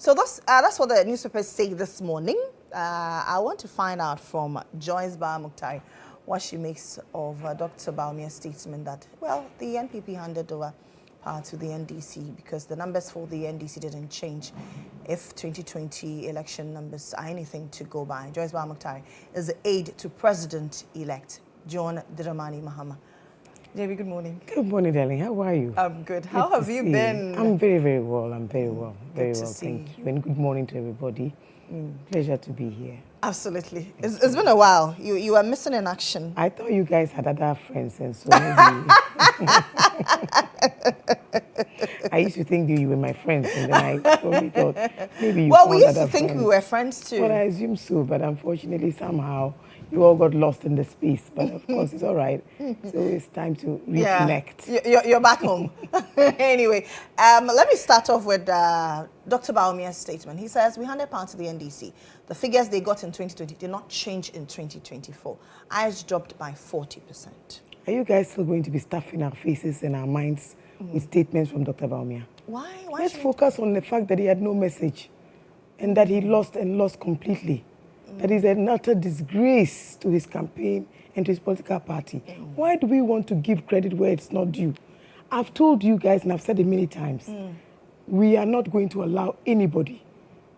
So that's what the newspapers say this morning. I want to find out from Joyce Bawa what she makes of Dr. Bawumia's statement that, well, the NPP handed over power to the NDC because the numbers for the NDC didn't change if 2020 election numbers are anything to go by. Joyce Bawa is the aide to President-elect John Mahama. JB, good morning. Good morning, darling. How are you? I'm good. How have you been? I'm very, very well. I'm very well. Very well, thank you. And good morning to everybody. Pleasure to be here. Absolutely. It's been a while. You were missing in action. I thought you guys had other friends, and so maybe... I used to think you were my friends, and then I probably thought maybe you we used to friends. think we were friends too. Well, I assume so, but unfortunately somehow you all got lost in the space. But of course, it's all right. So it's time to reconnect. Yeah. You're back home. Anyway, let me start off with Dr. Bawumia's statement. He says, we handed power to the NDC. The figures they got in 2020 did not change in 2024. Ours dropped by 40%. Are you guys still going to be stuffing our faces and our minds with statements from Dr. Bawumia? Why? Let's focus on the fact that he had no message and that he lost completely. That is an utter disgrace to his campaign and to his political party. Why do we want to give credit where it's not due? I've told you guys, and I've said it many times, we are not going to allow anybody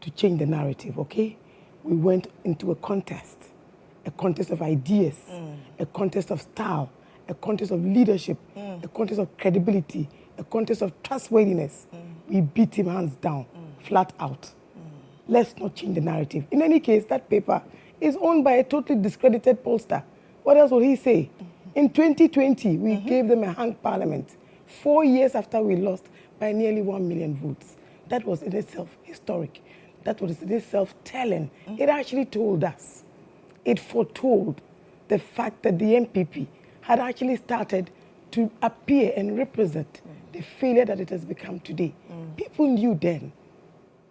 to change the narrative, okay? We went into a contest of ideas, a contest of style, a contest of leadership, a contest of credibility, a contest of trustworthiness. We beat him hands down, flat out. Let's not change the narrative. In any case, that paper is owned by a totally discredited pollster. What else will he say? In 2020, we gave them a hung parliament 4 years after we lost by nearly 1 million votes. That was in itself historic. That was in itself telling. It actually told us. It foretold the fact that the NPP had actually started to appear and represent the failure that it has become today. People knew then.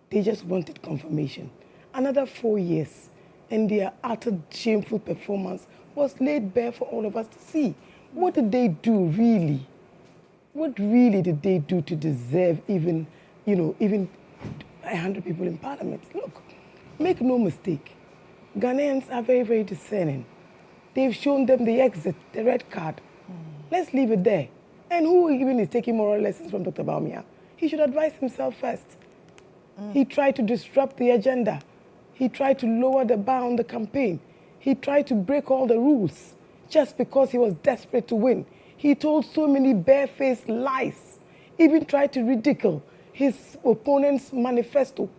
They just wanted confirmation. Another 4 years, and their utter shameful performance was laid bare for all of us to see. What did they do, really? What really did they do to deserve even 100 people in Parliament? Look, make no mistake, Ghanaians are very, very discerning. They've shown them the exit, the red card. Let's leave it there. And who even is taking moral lessons from Dr. Bawumia? He should advise himself first. He tried to disrupt the agenda. He tried to lower the bar on the campaign. He tried to break all the rules just because he was desperate to win. He told so many barefaced lies, even tried to ridicule his opponent's manifesto.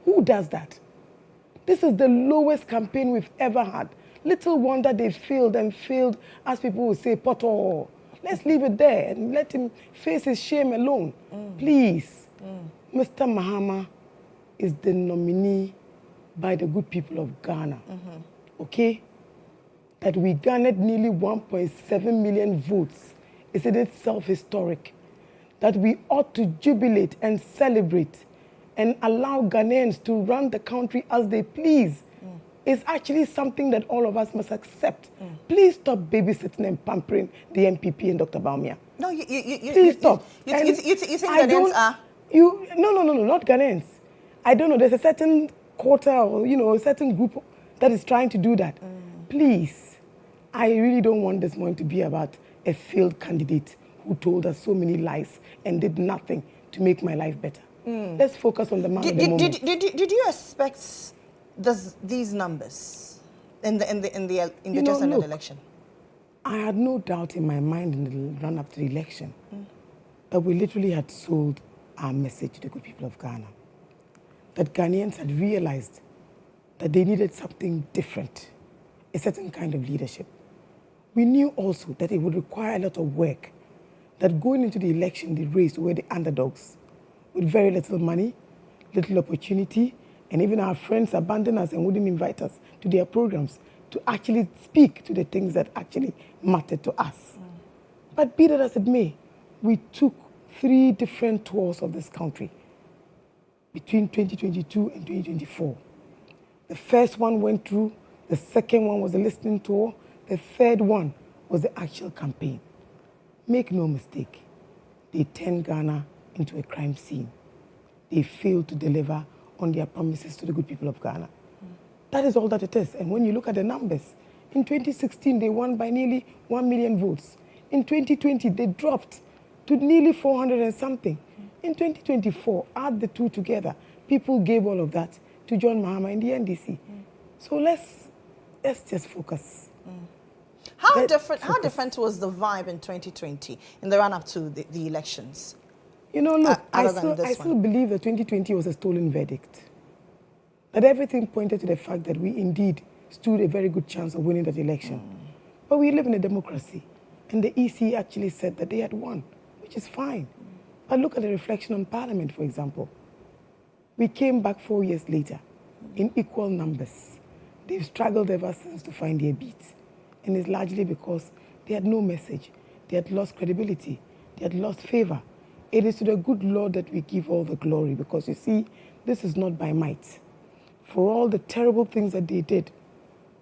Who does that? This is the lowest campaign we've ever had. Little wonder they failed and failed, as people will say, poto. Let's leave it there and let him face his shame alone. Please, Mr. Mahama is the nominee by the good people of Ghana, okay? That we garnered nearly 1.7 million votes is in itself historic. That we ought to jubilate and celebrate and allow Ghanaians to run the country as they please is actually something that all of us must accept. Please stop babysitting and pampering the NPP and Dr. Bawumia. No, please stop. You think Ghanaians are? No, not Ghanaians. I don't know. There's a certain quarter or, a certain group that is trying to do that. Please, I really don't want this morning to be about a failed candidate who told us so many lies and did nothing to make my life better. Let's focus on the man of the moment. Did you expect these numbers in the just ended election? I had no doubt in my mind in the run-up to the election that we literally had sold our message to the good people of Ghana. That Ghanaians had realized that they needed something different, a certain kind of leadership. We knew also that it would require a lot of work, that going into the election, the race, we were the underdogs, with very little money, little opportunity, and even our friends abandoned us and wouldn't invite us to their programs to actually speak to the things that actually mattered to us. But be that as it may, we took 3 different tours of this country between 2022 and 2024. The first one went through, the second one was a listening tour, the third one was the actual campaign. Make no mistake, they turned Ghana into a crime scene. They failed to deliver on their promises to the good people of Ghana. That is all that it is. And when you look at the numbers, in 2016, they won by nearly 1 million votes. In 2020, they dropped to nearly 400 and something. In 2024, add the two together, people gave all of that to John Mahama in the NDC. So let's just focus. How different was the vibe in 2020 in the run-up to the elections? You know, look, I still believe that 2020 was a stolen verdict. That everything pointed to the fact that we indeed stood a very good chance of winning that election. But we live in a democracy, and the EC actually said that they had won, which is fine. But look at the reflection on Parliament, for example. We came back 4 years later in equal numbers. They've struggled ever since to find their beat. And it's largely because they had no message. They had lost credibility. They had lost favor. It is to the good Lord that we give all the glory, because you see, this is not by might. For all the terrible things that they did,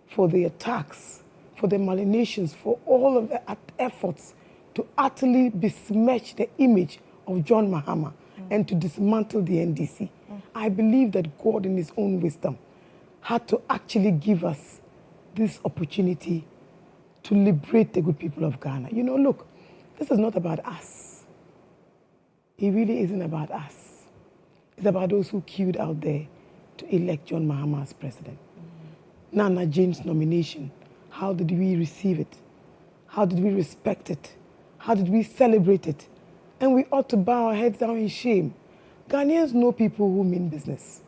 for the attacks, for the malinations, for all of the efforts to utterly besmirch the image of John Mahama and to dismantle the NDC. I believe that God in his own wisdom had to actually give us this opportunity to liberate the good people of Ghana. You know, look, this is not about us. It really isn't about us. It's about those who queued out there to elect John Mahama as president. Naana Jane's nomination, how did we receive it? How did we respect it? How did we celebrate it? And we ought to bow our heads down in shame. Ghanaians know people who mean business.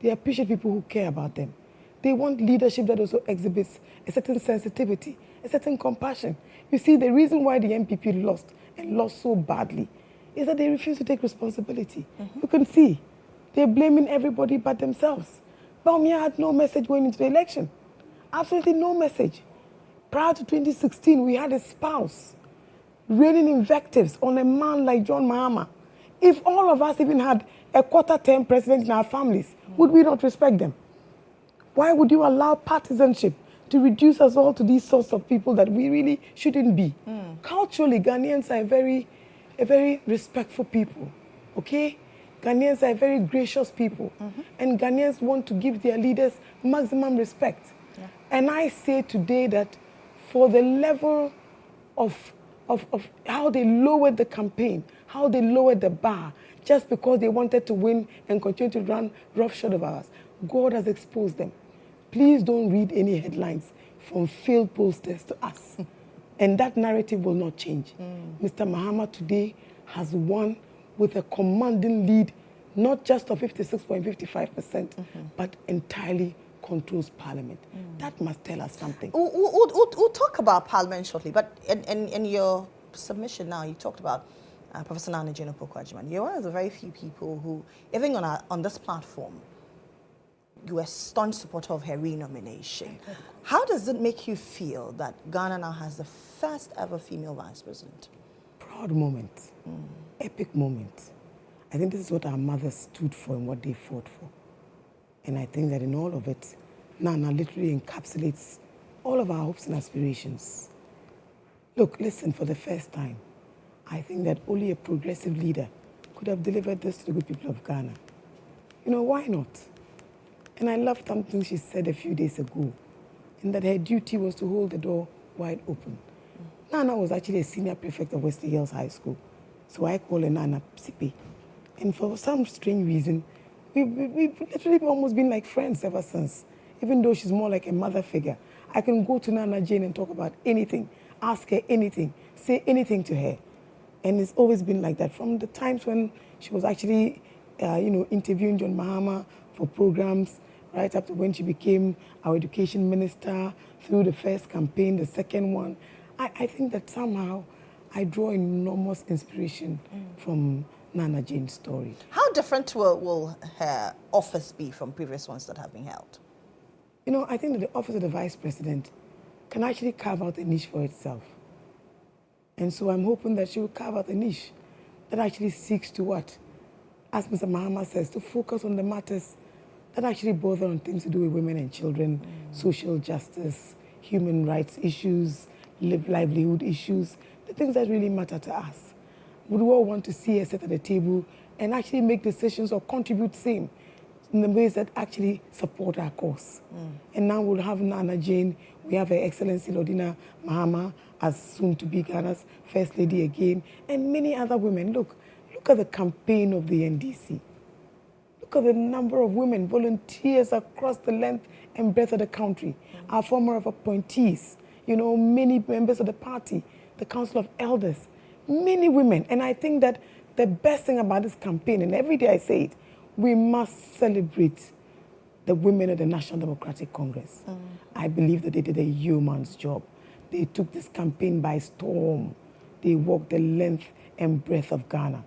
They appreciate people who care about them. They want leadership that also exhibits a certain sensitivity, a certain compassion. You see, the reason why the NPP lost, and lost so badly, is that they refuse to take responsibility. You can see, they're blaming everybody but themselves. Bawumia had no message going into the election. Absolutely no message. Prior to 2016, we had a spouse raining invectives on a man like John Mahama. If all of us even had a quarter-term president in our families, would we not respect them? Why would you allow partisanship to reduce us all to these sorts of people that we really shouldn't be? Culturally, Ghanaians are a very respectful people, okay? Ghanaians are very gracious people, and Ghanaians want to give their leaders maximum respect. And I say today that for the level of how they lowered the campaign, how they lowered the bar, just because they wanted to win and continue to run roughshod of ours, God has exposed them. Please don't read any headlines from failed pollsters to us. And that narrative will not change. Mr. Mahama today has won with a commanding lead, not just of 56.55%, but entirely controls Parliament. That must tell us something. We'll talk about Parliament shortly, but in your submission now, you talked about Professor Naana Jane. You're one of the very few people who, even on this platform, you were a staunch supporter of her re-nomination. How does it make you feel that Ghana now has the first ever female vice president? Proud moment, epic moment. I think this is what our mothers stood for and what they fought for. And I think that in all of it, Naana literally encapsulates all of our hopes and aspirations. Look, listen, for the first time, I think that only a progressive leader could have delivered this to the good people of Ghana. You know, why not? And I loved something she said a few days ago, and that her duty was to hold the door wide open. Naana was actually a senior prefect of Wesley Hills High School, so I call her Naana Sipe. And for some strange reason, we've literally almost been like friends ever since. Even though she's more like a mother figure, I can go to Naana Jane and talk about anything, ask her anything, say anything to her. And it's always been like that from the times when she was actually, interviewing John Mahama for programs, right up to when she became our education minister, through the first campaign, the second one. I think that somehow I draw enormous inspiration from Naana Jane's story. How different will her office be from previous ones that have been held? You know, I think that the office of the vice president can actually carve out a niche for itself. And so I'm hoping that she will carve out a niche that actually seeks to what? As Mr. Mahama says, to focus on the matters that actually bother on things to do with women and children, social justice, human rights issues, livelihood issues, the things that really matter to us. We all want to see her sit at the table and actually make decisions or contribute same in the ways that actually support our cause. And now we'll have Naana Jane, we have Her Excellency Lily Mohammed as soon to be Ghana's First Lady again, and many other women. Look at the campaign of the NDC. Look at the number of women, volunteers across the length and breadth of the country. Our former appointees, you know, many members of the party, the Council of Elders, many women. And I think that the best thing about this campaign, and every day I say it, we must celebrate the women of the National Democratic Congress. I believe that they did a yeoman's job. They took this campaign by storm. They walked the length and breadth of Ghana.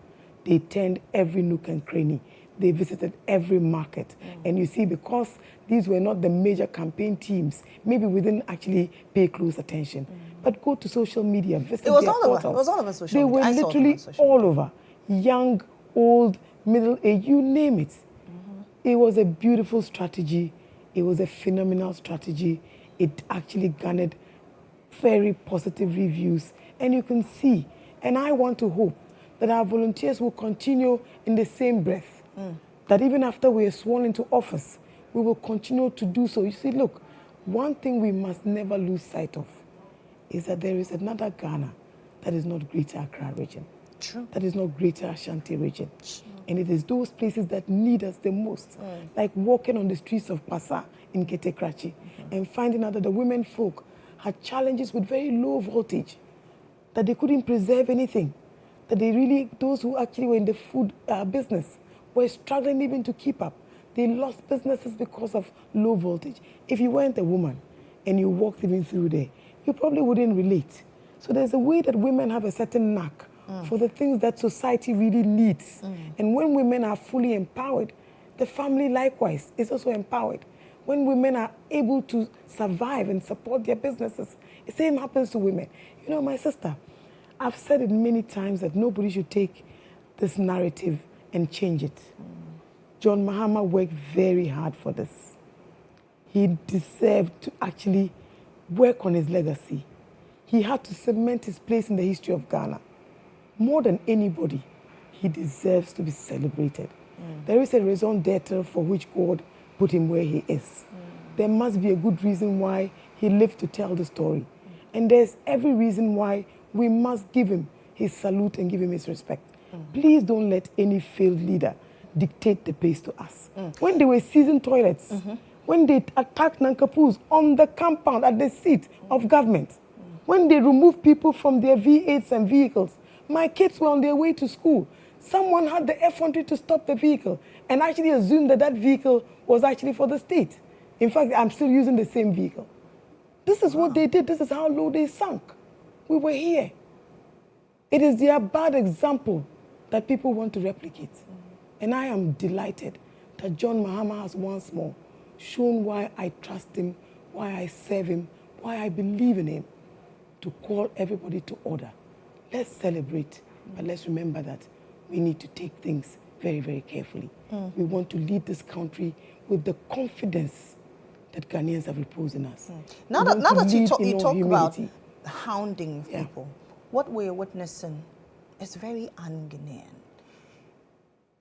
They turned every nook and cranny. They visited every market. And you see, because these were not the major campaign teams, maybe we didn't actually pay close attention. But go to social media, visit their portals. It was all over social media. They were literally all over. Young, old, middle-aged, you name it. It was a beautiful strategy. It was a phenomenal strategy. It actually garnered very positive reviews. And you can see, and I want to hope that our volunteers will continue in the same breath. That even after we are sworn into office, we will continue to do so. You see, look, one thing we must never lose sight of is that there is another Ghana that is not Greater Accra region. True. That is not Greater Ashanti region. And it is those places that need us the most, like walking on the streets of Passa in Ketekrachi and finding out that the women folk had challenges with very low voltage, that they couldn't preserve anything, that they really, those who actually were in the food business were struggling even to keep up. They lost businesses because of low voltage. If you weren't a woman and you walked even through there, you probably wouldn't relate. So there's a way that women have a certain knack for the things that society really needs. And when women are fully empowered, the family likewise is also empowered. When women are able to survive and support their businesses, the same happens to women. You know, my sister, I've said it many times that nobody should take this narrative and change it. John Mahama worked very hard for this. He deserved to actually work on his legacy. He had to cement his place in the history of Ghana. More than anybody, he deserves to be celebrated. There is a raison d'etre for which God put him where he is. There must be a good reason why he lived to tell the story. And there's every reason why we must give him his salute and give him his respect. Please don't let any failed leader dictate the pace to us. When they were seizing toilets, when they attacked Nankapus on the compound at the seat of government, when they removed people from their V8s and vehicles, my kids were on their way to school. Someone had the effrontery to stop the vehicle and actually assumed that that vehicle was actually for the state. In fact, I'm still using the same vehicle. This is what they did. This is how low they sunk. We were here. It is their bad example that people want to replicate. And I am delighted that John Mahama has once more shown why I trust him, why I serve him, why I believe in him, to call everybody to order. Let's celebrate, but let's remember that we need to take things very, very carefully. We want to lead this country with the confidence that Ghanaians have reposed in us. Now that you talk about humility. hounding people, what we're witnessing is very un-Ghanaian.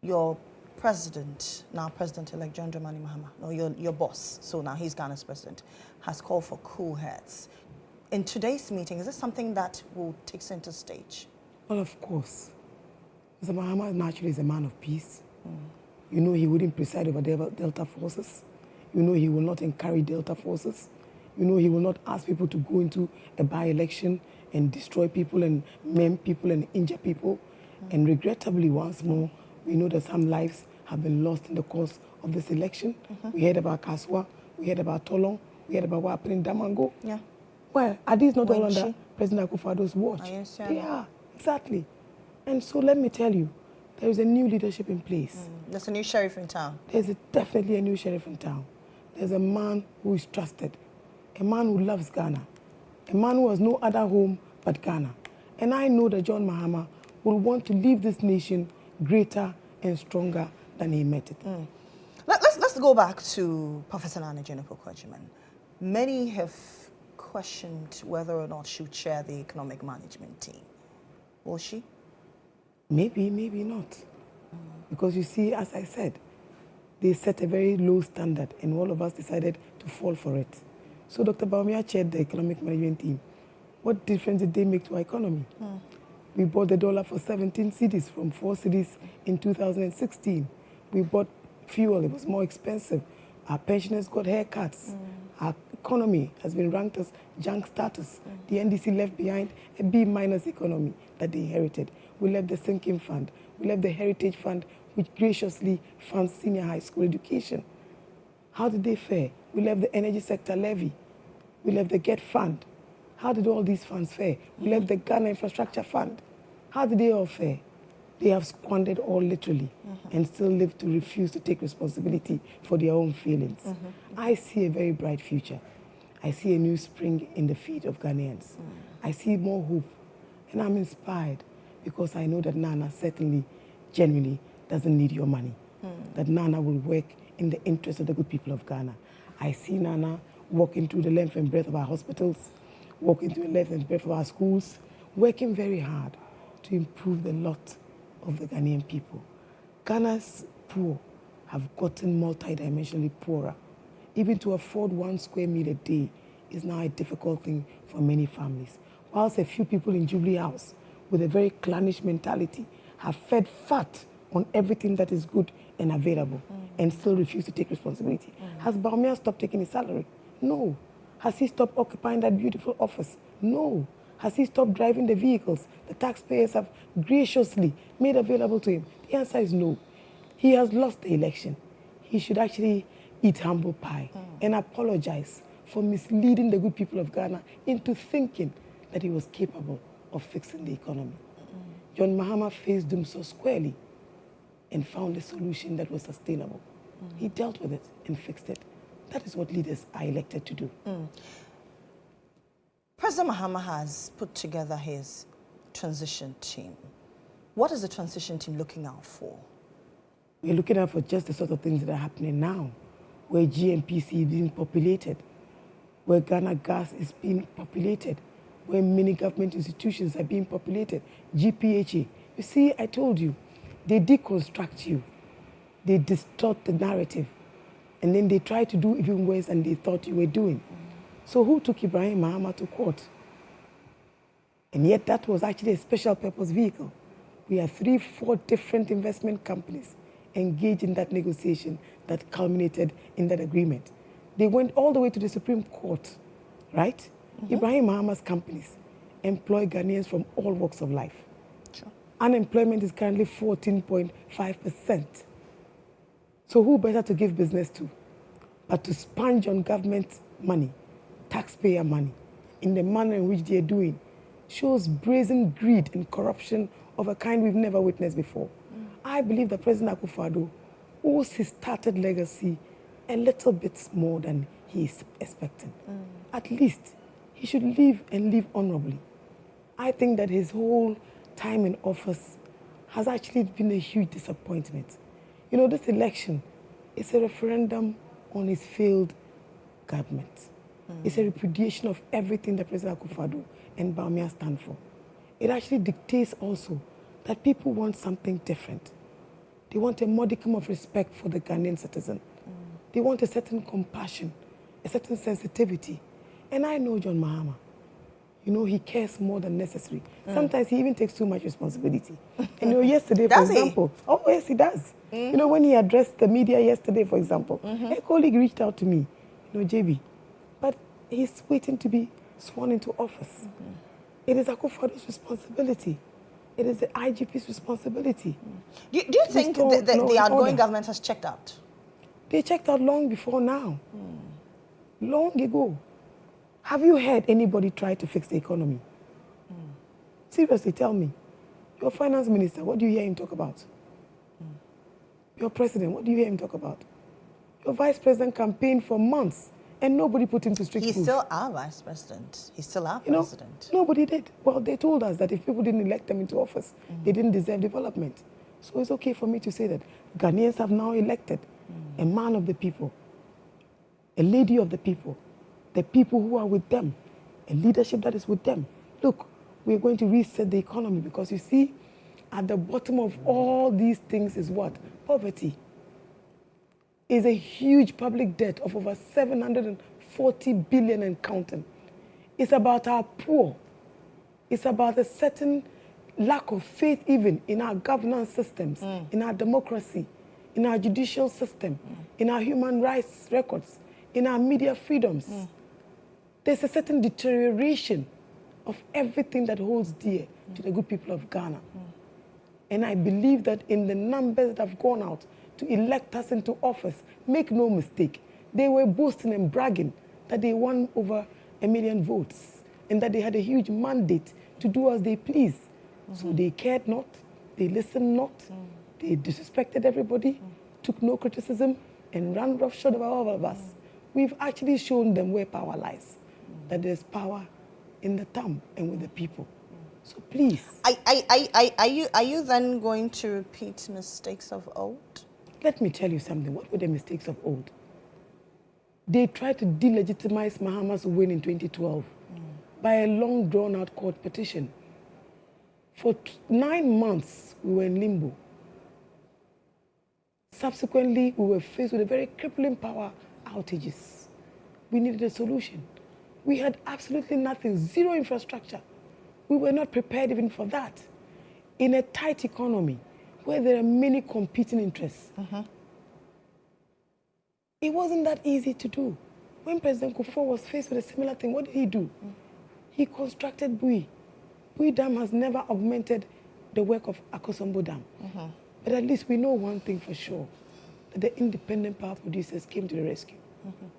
Your president, now President-elect John Mahama, or your boss, so now he's Ghana's president, has called for cool heads. In today's meeting, is this something that will take center stage? Well, of course. Mr. Mahama naturally is a man of peace. You know he wouldn't preside over Delta forces. You know he will not encourage Delta forces. You know he will not ask people to go into a by-election and destroy people and maim people and injure people. And regrettably, once more, we know that some lives have been lost in the course of this election. We heard about Kaswa, we heard about Tolong, we heard about what happened in Damango. Yeah. Well, are these not all under President Akufo-Addo's watch? They are, exactly. And so let me tell you, there is a new leadership in place. There's a new sheriff in town. There's definitely a new sheriff in town. There's a man who is trusted, a man who loves Ghana, a man who has no other home but Ghana. And I know that John Mahama will want to leave this nation greater and stronger than he met it. Let's go back to Professor Naana Jane. Many have questioned whether or not she would chair the economic management team. Will she? Maybe, maybe not. Because you see, as I said, they set a very low standard, and all of us decided to fall for it. So Dr. Baumia chaired the economic management team. What difference did they make to our economy? We bought the dollar for 17 cedis from 4 cedis in 2016. We bought fuel, it was more expensive. Our pensioners got haircuts. Our economy has been ranked as junk status. The NDC left behind a B- economy that they inherited. We left the sinking fund. We left the heritage fund, which graciously funds senior high school education. How did they fare? We left the energy sector levy. We left the GET fund. How did all these funds fare? We left the Ghana infrastructure fund. How did they all fare? They have squandered all literally and still live to refuse to take responsibility for their own failings. I see a very bright future. I see a new spring in the feet of Ghanaians. I see more hope, and I'm inspired because I know that Naana certainly, genuinely doesn't need your money. That Naana will work in the interest of the good people of Ghana. I see Naana walking through the length and breadth of our hospitals, walking through the length and breadth of our schools, working very hard to improve the lot of the Ghanaian people. Ghana's poor have gotten multidimensionally poorer. Even to afford 1 square meal a day is now a difficult thing for many families. Whilst a few people in Jubilee House with a very clannish mentality have fed fat on everything that is good and available and still refuse to take responsibility. Has Baumia stopped taking his salary? No. Has he stopped occupying that beautiful office? No. Has he stopped driving the vehicles the taxpayers have graciously made available to him? The answer is no. He has lost the election. He should actually eat humble pie and apologize for misleading the good people of Ghana into thinking that he was capable of fixing the economy. John Mahama faced doom so squarely and found a solution that was sustainable. He dealt with it and fixed it. That is what leaders are elected to do. President Mahama has put together his transition team. What is the transition team looking out for? We're looking out for just the sort of things that are happening now, where GNPC is being populated, where Ghana Gas is being populated, where many government institutions are being populated, GPHA. You see, I told you, they deconstruct you. They distort the narrative. And then they try to do even worse than they thought you were doing. So who took Ibrahim Mahama to court? And yet that was actually a special purpose vehicle. We have 3-4 different investment companies engaged in that negotiation that culminated in that agreement. They went all the way to the Supreme Court, right? Ibrahim Mahama's companies employ Ghanaians from all walks of life. Sure. Unemployment is currently 14.5%. So who better to give business to but to sponge on government money, taxpayer money, in the manner in which they are doing, shows brazen greed and corruption of a kind we've never witnessed before. I believe that President Akufo-Addo owes his started legacy a little bit more than he is expecting. At least he should live and live honorably. I think that his whole time in office has actually been a huge disappointment. You know, this election is a referendum on his failed government. It's a repudiation of everything that President Akufo-Addo and Baumia stand for. It actually dictates also that people want something different. They want a modicum of respect for the Ghanaian citizen. They want a certain compassion, a certain sensitivity. And I know John Mahama. You know, he cares more than necessary. Sometimes he even takes too much responsibility. And you know, yesterday, for example, oh yes, he does. You know, when he addressed the media yesterday, for example, a colleague reached out to me, you know, JB, but he's waiting to be sworn into office. It is Akufo-Addo's responsibility. It is the IGP's responsibility. Do you think the outgoing government has checked out? They checked out long before now. Long ago. Have you heard anybody try to fix the economy? Seriously, tell me. Your finance minister, what do you hear him talk about? Your president, what do you hear him talk about? Your vice president campaigned for months and nobody put him to strict proof. He's still our vice president. He's still our president. Nobody did. Well, they told us that if people didn't elect them into office, they didn't deserve development. So it's okay for me to say that Ghanaians have now elected a man of the people, a lady of the people who are with them, a leadership that is with them. Look, we're going to reset the economy because you see, at the bottom of all these things is what? Poverty. is a huge public debt of over 740 billion and counting. It's about our poor. It's about a certain lack of faith even in our governance systems, in our democracy, in our judicial system, in our human rights records, in our media freedoms. There's a certain deterioration of everything that holds dear to the good people of Ghana. And I believe that in the numbers that have gone out to elect us into office, make no mistake, they were boasting and bragging that they won over 1 million votes and that they had a huge mandate to do as they please. So they cared not, they listened not, they disrespected everybody, took no criticism, and ran roughshod about all of us. We've actually shown them where power lies, that there's power in the thumb and with the people. So please. Are you then going to repeat mistakes of old? Let me tell you something. What were the mistakes of old? They tried to delegitimize Mahama's win in 2012 by a long drawn-out court petition. For 9 months, we were in limbo. Subsequently, we were faced with a very crippling power outages. We needed a solution. We had absolutely nothing, zero infrastructure. We were not prepared even for that. In a tight economy, where there are many competing interests, it wasn't that easy to do. When President Kufuor was faced with a similar thing, what did he do? He constructed Bui. Bui Dam has never augmented the work of Akosombo Dam. But at least we know one thing for sure, that the independent power producers came to the rescue.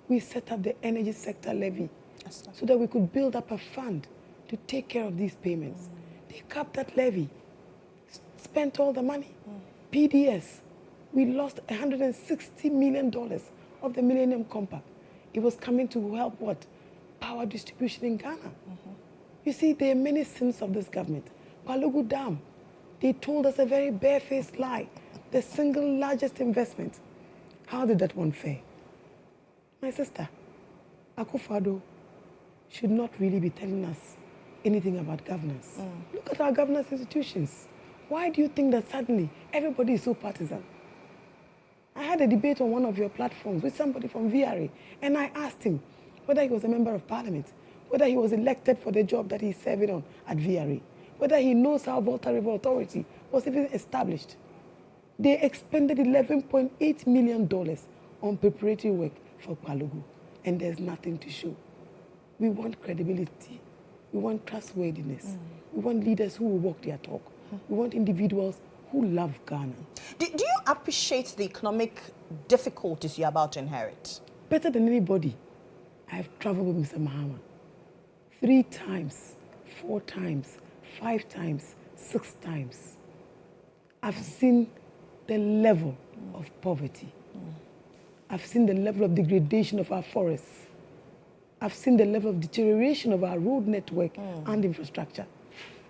We set up the energy sector levy so that we could build up a fund to take care of these payments. They capped that levy, spent all the money. PDS, we lost $160 million of the Millennium Compact. It was coming to help what? Power distribution in Ghana. You see, there are many sins of this government. Palugu Dam, they told us a very barefaced lie. The single largest investment. How did that one fare? My sister, Akufo-Addo should not really be telling us anything about governance. Look at our governance institutions. Why do you think that suddenly everybody is so partisan? I had a debate on one of your platforms with somebody from VRA, and I asked him whether he was a member of parliament, whether he was elected for the job that he's serving on at VRA, whether he knows how Volta River Authority was even established. They expended $11.8 million on preparatory work for Palugu, and there's nothing to show. We want credibility. We want trustworthiness. We want leaders who will walk their talk. We want individuals who love Ghana. Do you appreciate the economic difficulties you're about to inherit? Better than anybody, I have traveled with Mr. Mahama 3 times, 4 times, 5 times, 6 times. I've seen the level of poverty. I've seen the level of degradation of our forests. I've seen the level of deterioration of our road network and infrastructure.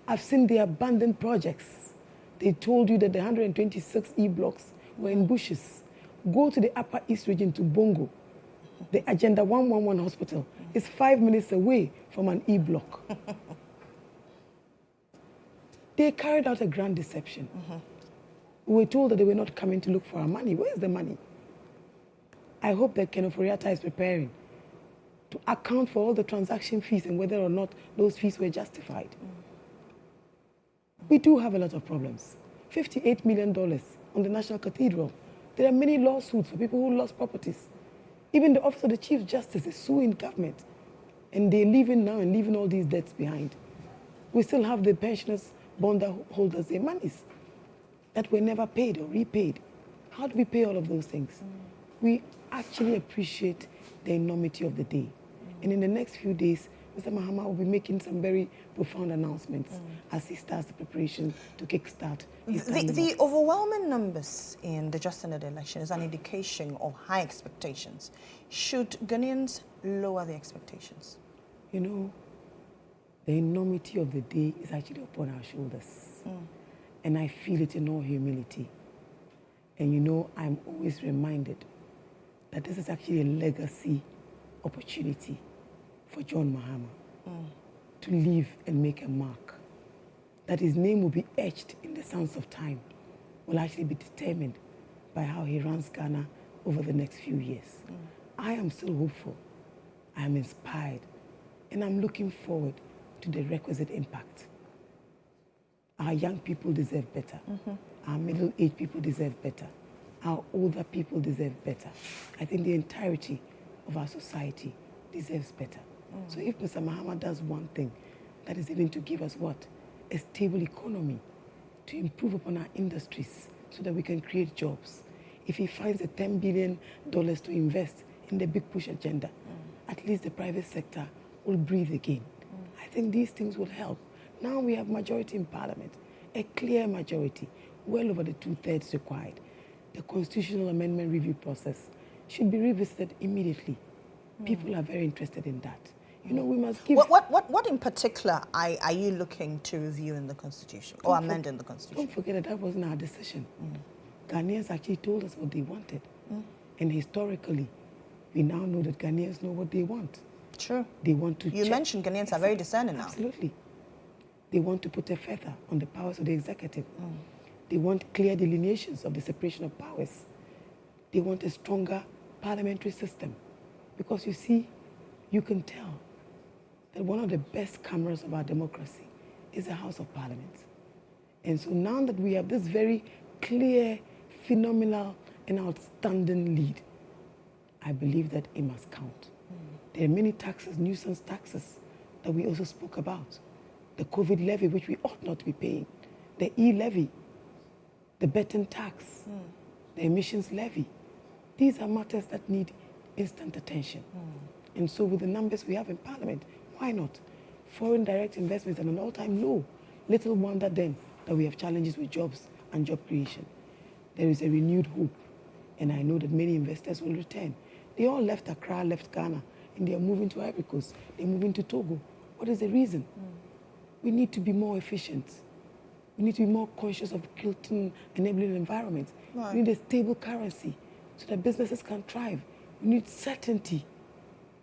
I've seen the abandoned projects. They told you that the 126 E-blocks were in bushes. Go to the Upper East region to Bongo. The Agenda 111 hospital is 5 minutes away from an E-block. They carried out a grand deception. We were told that they were not coming to look for our money. Where's the money? I hope that Ken Ofori-Atta is preparing to account for all the transaction fees and whether or not those fees were justified. We do have a lot of problems. $58 million on the National Cathedral. There are many lawsuits for people who lost properties. Even the Office of the Chief Justice is suing government. And they're leaving now and leaving all these debts behind. We still have the pensioners, bondholders, their monies that were never paid or repaid. How do we pay all of those things? We actually appreciate the enormity of the day. And in the next few days, Mr. Mahama will be making some very profound announcements as he starts the preparation to kickstart his The overwhelming numbers in the just ended election is an indication of high expectations. Should Ghanaians lower their expectations? You know, the enormity of the day is actually upon our shoulders. And I feel it in all humility. And you know, I'm always reminded that this is actually a legacy opportunity for John Mahama to live and make a mark. That his name will be etched in the sands of time will actually be determined by how he runs Ghana over the next few years. I am still hopeful. I am inspired. And I'm looking forward to the requisite impact. Our young people deserve better. Our middle-aged people deserve better. Our older people deserve better. I think the entirety of our society deserves better. So if Mr. Mahama does one thing, that is even to give us what? A stable economy, to improve upon our industries so that we can create jobs. If he finds the $10 billion to invest in the big push agenda, at least the private sector will breathe again. I think these things will help. Now we have majority in Parliament, a clear majority, well over the 2/3 required. The constitutional amendment review process should be revisited immediately. People are very interested in that. You know, we must give... What in particular are you looking to review in the Constitution or amend in the Constitution? Don't forget that wasn't our decision. Ghanaians actually told us what they wanted. And historically, we now know that Ghanaians know what they want. True. They want to You mentioned Ghanaians are very discerning now. Absolutely. They want to put a feather on the powers of the executive. They want clear delineations of the separation of powers. They want a stronger parliamentary system. Because you see, you can tell that one of the best cameras of our democracy is the House of Parliament. And so now that we have this very clear, phenomenal, and outstanding lead, I believe that it must count. There are many taxes, nuisance taxes, that we also spoke about. The COVID levy, which we ought not to be paying. The e-levy, the betting tax, the emissions levy. These are matters that need instant attention. And so with the numbers we have in Parliament, why not? Foreign direct investments at an all-time low. Little wonder then that we have challenges with jobs and job creation. There is a renewed hope, and I know that many investors will return. They all left Accra, left Ghana, and they are moving to Ivory Coast. They're moving to Togo. What is the reason? We need to be more efficient. We need to be more conscious of creating enabling environments. Right. We need a stable currency so that businesses can thrive. We need certainty.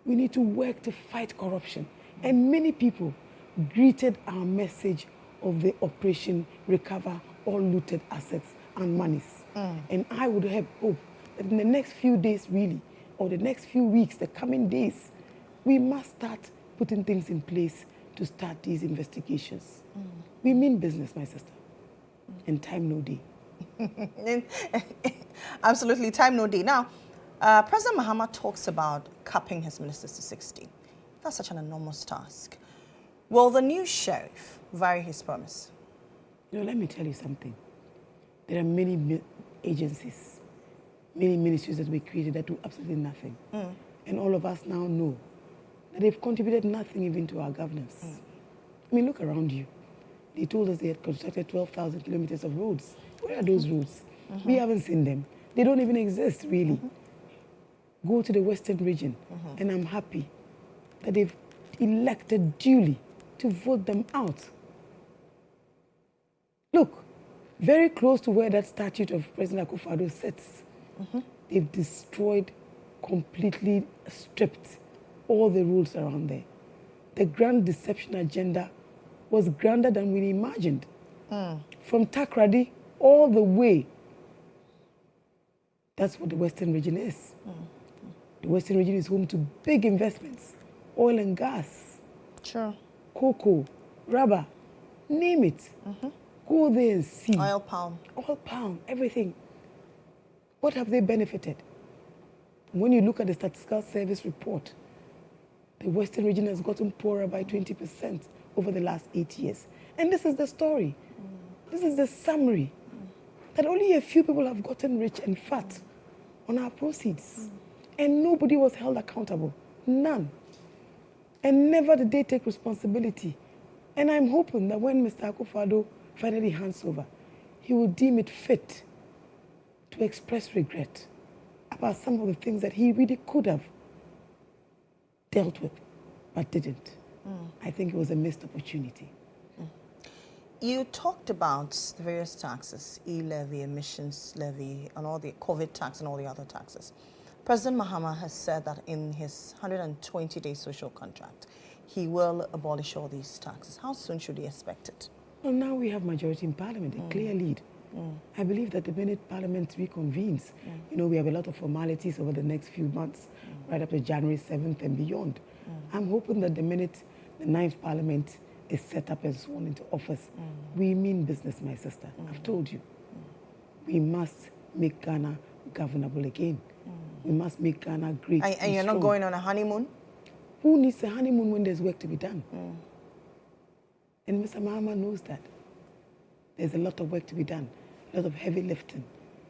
We need to work to fight corruption. And many people greeted our message of the Operation Recover All Looted Assets and Monies. And I would have hope that in the next few days, really, or the next few weeks, the coming days, we must start putting things in place to start these investigations. We mean business, my sister. And time no day. Absolutely, time no day. Now, President Mahama talks about capping his ministers to 60. That's such an enormous task. Will the new sheriff vary his promise? You know, let me tell you something. There are many agencies, many ministries that we created that do absolutely nothing. And all of us now know that they've contributed nothing even to our governance. I mean, look around you. They told us they had constructed 12,000 kilometers of roads. Where are those roads? We haven't seen them. They don't even exist, really. Go to the Western region, and I'm happy that they've elected duly to vote them out. Look, very close to where that statue of President Akufo-Addo sits, they've destroyed, completely stripped all the rules around there. The grand deception agenda was grander than we imagined. From Takrady all the way. That's what the Western region is. The Western region is home to big investments, oil and gas, cocoa, rubber, name it. Go there and see. Oil palm. Oil palm, everything. What have they benefited? When you look at the Statistical Service report, the Western region has gotten poorer by 20% over the last 8 years. And this is the story. This is the summary. That only a few people have gotten rich and fat on our proceeds. And nobody was held accountable. None. And never did they take responsibility. And I'm hoping that when Mr. Akufo-Addo finally hands over, he will deem it fit to express regret about some of the things that he really could have dealt with, but didn't. I think it was a missed opportunity. You talked about the various taxes, e-levy, emissions levy, and all the COVID tax and all the other taxes. President Mahama has said that in his 120-day social contract, he will abolish all these taxes. How soon should he expect it? Well, now we have majority in Parliament, a clear lead. I believe that the minute Parliament reconvenes, you know, we have a lot of formalities over the next few months, right up to January 7th and beyond. I'm hoping that the minute the 9th Parliament is set up and sworn into office, we mean business, my sister. I've told you. We must make Ghana governable again. We must make Ghana great And you're strong. not going on a honeymoon? Who needs a honeymoon when there's work to be done? And Mr. Mahama knows that. There's a lot of work to be done, a lot of heavy lifting.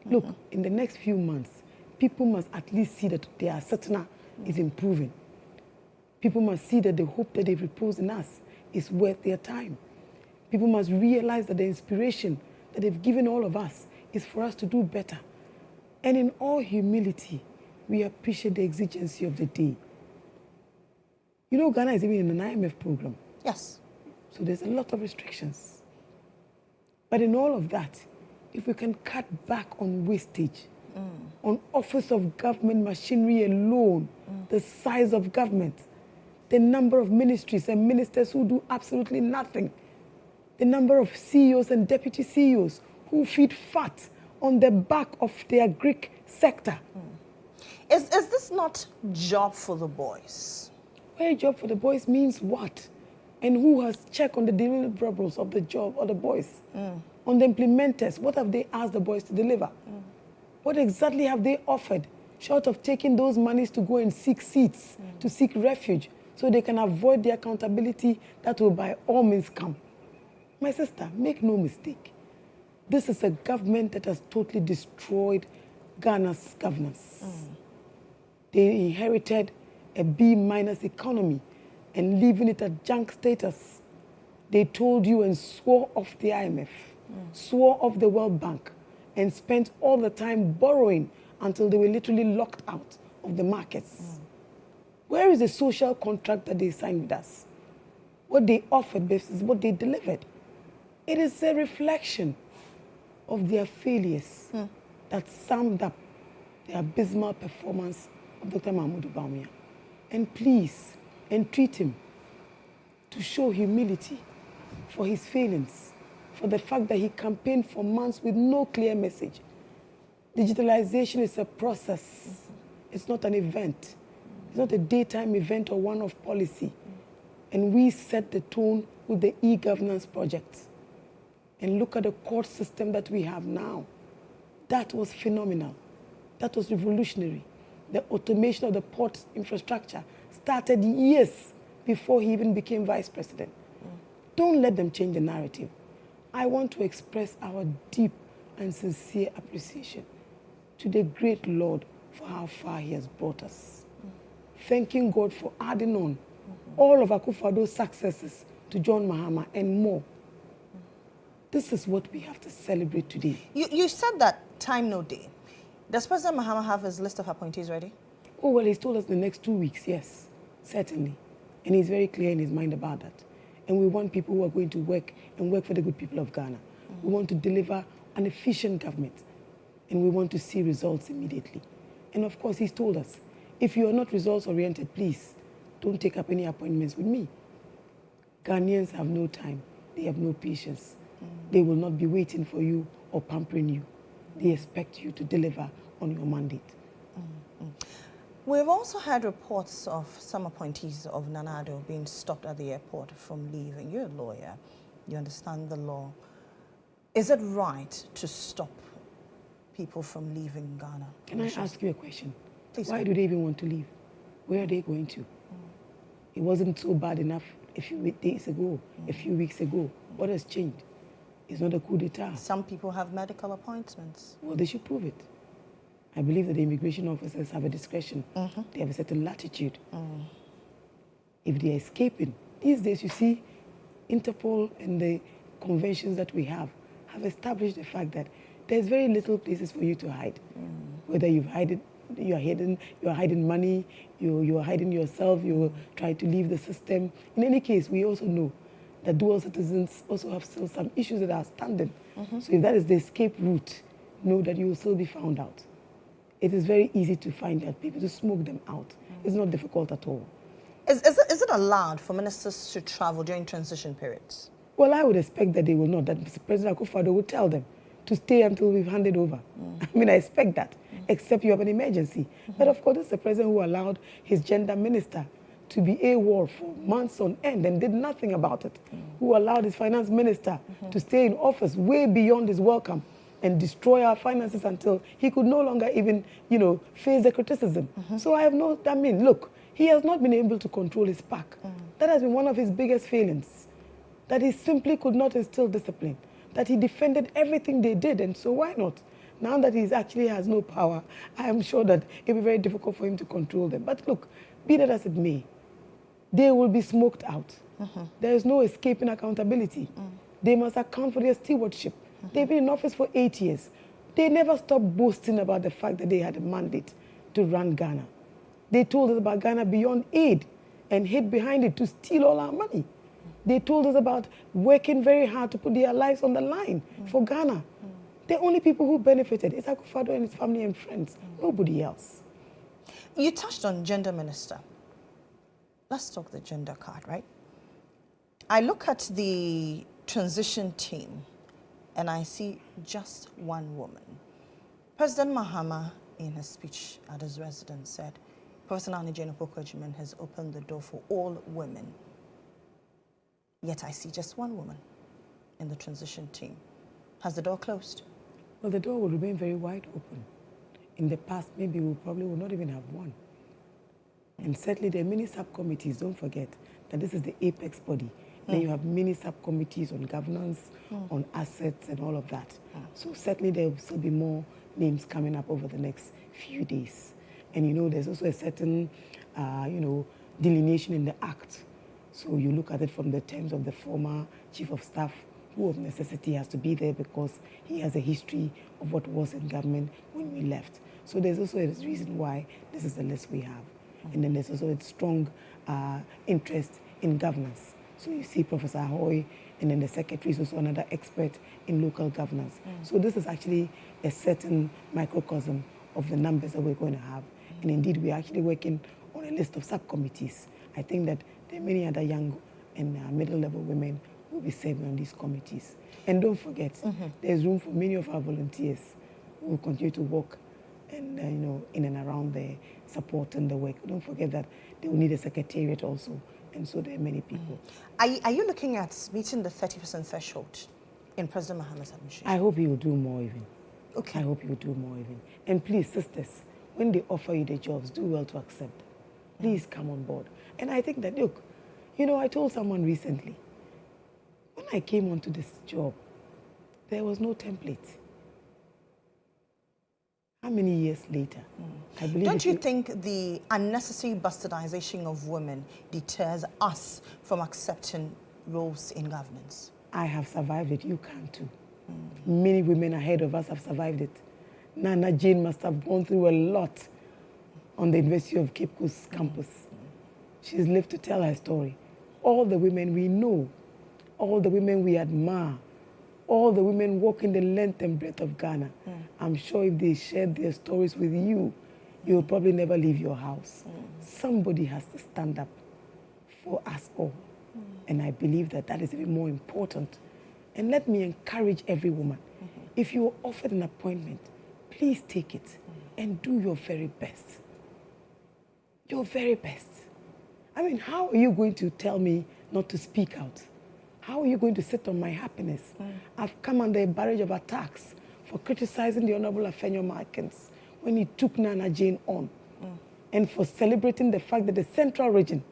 Look, in the next few months, people must at least see that their Satana is improving. People must see that the hope that they've reposed in us is worth their time. People must realize that the inspiration that they've given all of us is for us to do better. And in all humility, we appreciate the exigency of the day. You know, Ghana is even in an IMF program. Yes. So there's a lot of restrictions. But in all of that, if we can cut back on wastage, on office of government machinery alone, the size of government, the number of ministries and ministers who do absolutely nothing, the number of CEOs and deputy CEOs who feed fat on the back of their Greek sector. Is this not job for the boys? Well, job for the boys means what? And who has checked on the deliverables of the job or the boys? On the implementers, what have they asked the boys to deliver? What exactly have they offered, short of taking those monies to go and seek seats, to seek refuge, so they can avoid the accountability that will by all means come? My sister, make no mistake. This is a government that has totally destroyed Ghana's governance. They inherited a B- economy and leaving it at junk status. They told you and swore off the IMF, swore off the World Bank, and spent all the time borrowing until they were literally locked out of the markets. Where is the social contract that they signed with us? What they offered is what they delivered. It is a reflection of their failures that summed up the abysmal performance of Dr. Mahmoud Bawumia. And please, entreat him to show humility for his failings, for the fact that he campaigned for months with no clear message. Digitalization is a process. It's not an event. It's not a daytime event or one-off policy. And we set the tone with the e-governance project. And look at the court system that we have now. That was phenomenal. That was revolutionary. The automation of the port infrastructure started years before he even became vice president. Don't let them change the narrative. I want to express our deep and sincere appreciation to the great Lord for how far he has brought us. Thanking God for adding on all of Akufo-Addo's successes to John Mahama and more. This is what we have to celebrate today. You said that time no day. Does President Mahama have his list of appointees ready? Oh, well, he's told us the next 2 weeks, yes, certainly. And he's very clear in his mind about that. And we want people who are going to work and work for the good people of Ghana. We want to deliver an efficient government. And we want to see results immediately. And of course, he's told us, if you are not results-oriented, please don't take up any appointments with me. Ghanaians have no time. They have no patience. They will not be waiting for you or pampering you. They expect you to deliver on your mandate. We've also had reports of some appointees of Nana Jane being stopped at the airport from leaving. You're a lawyer. You understand the law. Is it right to stop people from leaving Ghana? Can I ask you a question? Please. Why do they even want to leave? Where are they going to? It wasn't so bad enough a few days ago, a few weeks ago. What has changed? It's not a coup d'etat. Some people have medical appointments. Well, they should prove it. I believe that the immigration officers have a discretion. They have a certain latitude. If they are escaping, these days you see Interpol and the conventions that we have established the fact that there's very little places for you to hide. Whether you're hiding money, you're hiding yourself, you're trying to leave the system. In any case, we also know that dual citizens also have still some issues that are standing. So if that is the escape route, know that you will still be found out. It is very easy to find out people, to smoke them out. It's not difficult at all. Is it allowed for ministers to travel during transition periods? Well, I would expect that they will not, that President Akufo-Addo will tell them to stay until we've handed over. I mean, I expect that, except you have an emergency. But of course, this is the president who allowed his gender minister to be AWOL for months on end and did nothing about it, who allowed his finance minister to stay in office way beyond his welcome and destroy our finances until he could no longer even, you know, face the criticism. So I have no, I mean, look, he has not been able to control his pack. That has been one of his biggest failings, that he simply could not instill discipline, that he defended everything they did, and so why not? Now that he actually has no power, I am sure that it will be very difficult for him to control them. But look, be that as it may, they will be smoked out. There is no escaping accountability. They must account for their stewardship. They've been in office for 8 years. They never stopped boasting about the fact that they had a mandate to run Ghana. They told us about Ghana beyond aid and hid behind it to steal all our money. They told us about working very hard to put their lives on the line for Ghana. The only people who benefited is Akufo-Addo and his family and friends, nobody else. You touched on gender minister. Let's talk the gender card, right? I look at the transition team and I see just one woman. President Mahama, in his speech at his residence, said, Professor Naana Jane has opened the door for all women. Yet I see just one woman in the transition team. Has the door closed? Well, the door will remain very wide open. In the past, maybe we probably will not even have one. And certainly there are many subcommittees. Don't forget that this is the apex body. Then you have many subcommittees on governance, on assets and all of that. So certainly there will still be more names coming up over the next few days. And you know, there's also a certain, you know, delineation in the act. So you look at it from the terms of the former chief of staff, who of necessity has to be there because he has a history of what was in government when we left. So there's also a reason why this is the list we have. And then there's also a strong interest in governance. So you see Professor Ahoy, and then the secretary is also another expert in local governance. So this is actually a certain microcosm of the numbers that we're going to have. And indeed, we're actually working on a list of subcommittees. I think that there are many other young and middle-level women who will be serving on these committees. And don't forget, there's room for many of our volunteers who will continue to work and, you know, in and around the supporting the work. Don't forget that they will need a secretariat also. And so there are many people. Are you looking at meeting the 30% threshold in President Mahama's administration? I hope he will do more even. Okay. I hope he will do more even. And please, sisters, when they offer you the jobs, do well to accept. Please come on board. And I think that, look, you know, I told someone recently, when I came onto this job, there was no template. How many years later? I believe. Don't you think the unnecessary bastardization of women deters us from accepting roles in governance? I have survived it. You can too. Many women ahead of us have survived it. Naana Jane must have gone through a lot on the University of Cape Coast campus. She's lived to tell her story. All the women we know, all the women we admire, all the women walking the length and breadth of Ghana, I'm sure if they shared their stories with you, you'll probably never leave your house. Somebody has to stand up for us all. And I believe that that is even more important. And let me encourage every woman, if you're offered an appointment, please take it and do your very best. Your very best. I mean, how are you going to tell me not to speak out? How are you going to sit on my happiness? I've come under a barrage of attacks for criticizing the Honorable Afenyo Markins when he took Naana Jane on, and for celebrating the fact that the Central Region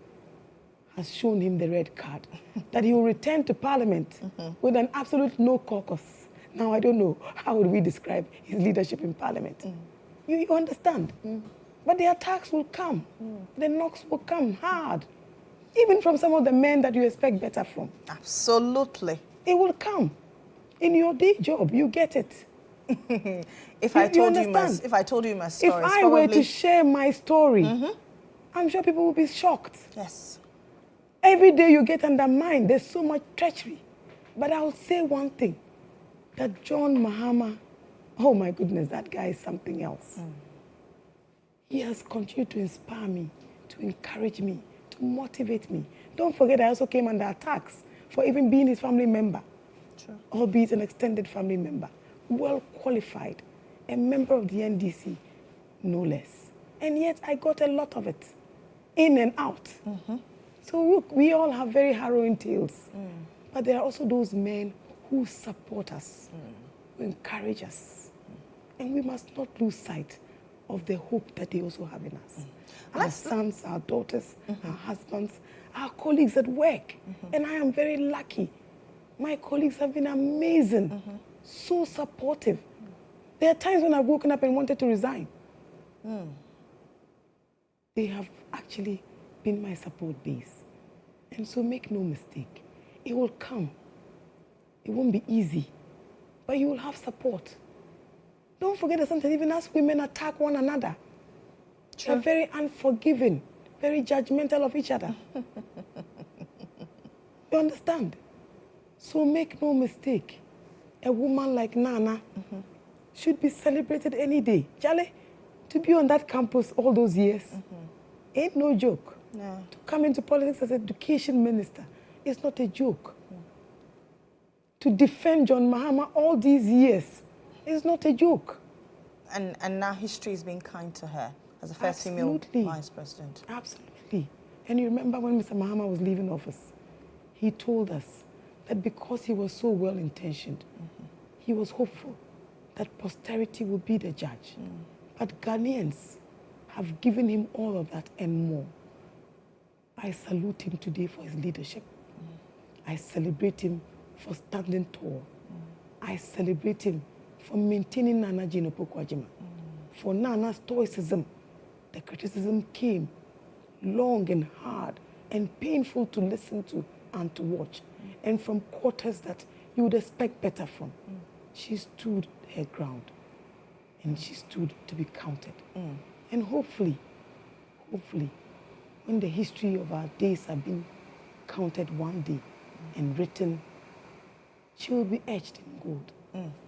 has shown him the red card, that he will return to Parliament with an absolute no caucus. Now, I don't know, how would we describe his leadership in Parliament? You understand? But the attacks will come. The knocks will come hard. Even from some of the men that you expect better from. Absolutely. It will come. In your day job, you get it. If I told you my story, if I were to share my story, I'm sure people will be shocked. Yes. Every day you get undermined. There's so much treachery. But I'll say one thing, that John Mahama, oh my goodness, that guy is something else. He has continued to inspire me, to encourage me, to motivate me. Don't forget, I also came under attacks for even being his family member, albeit an extended family member. well qualified, a member of the NDC, no less. And yet I got a lot of it, in and out. So look, we all have very harrowing tales. But there are also those men who support us, who encourage us. And we must not lose sight of the hope that they also have in us. Our sons, our daughters, our husbands, our colleagues at work. And I am very lucky. My colleagues have been amazing, so supportive. There are times when I've woken up and wanted to resign. They have actually been my support base. And so make no mistake, it will come. It won't be easy, but you will have support. Don't forget that sometimes even as women attack one another, they're very unforgiving, very judgmental of each other. You understand? So make no mistake, a woman like Naana should be celebrated any day. Charlie, to be on that campus all those years ain't no joke. No. To come into politics as education minister is not a joke. To defend John Mahama all these years is not a joke. And now history is being kind to her as the first female vice president. Absolutely. And you remember when Mr. Mahama was leaving office, he told us that because he was so well-intentioned, he was hopeful that posterity will be the judge. But Ghanaians have given him all of that and more. I salute him today for his leadership. I celebrate him for standing tall. I celebrate him for maintaining Naana Jane. For Nana's stoicism. The criticism came long and hard and painful to listen to and to watch. And from quarters that you would expect better from. She stood her ground. And she stood to be counted. And hopefully, when the history of our days have been counted one day and written, she will be etched in gold.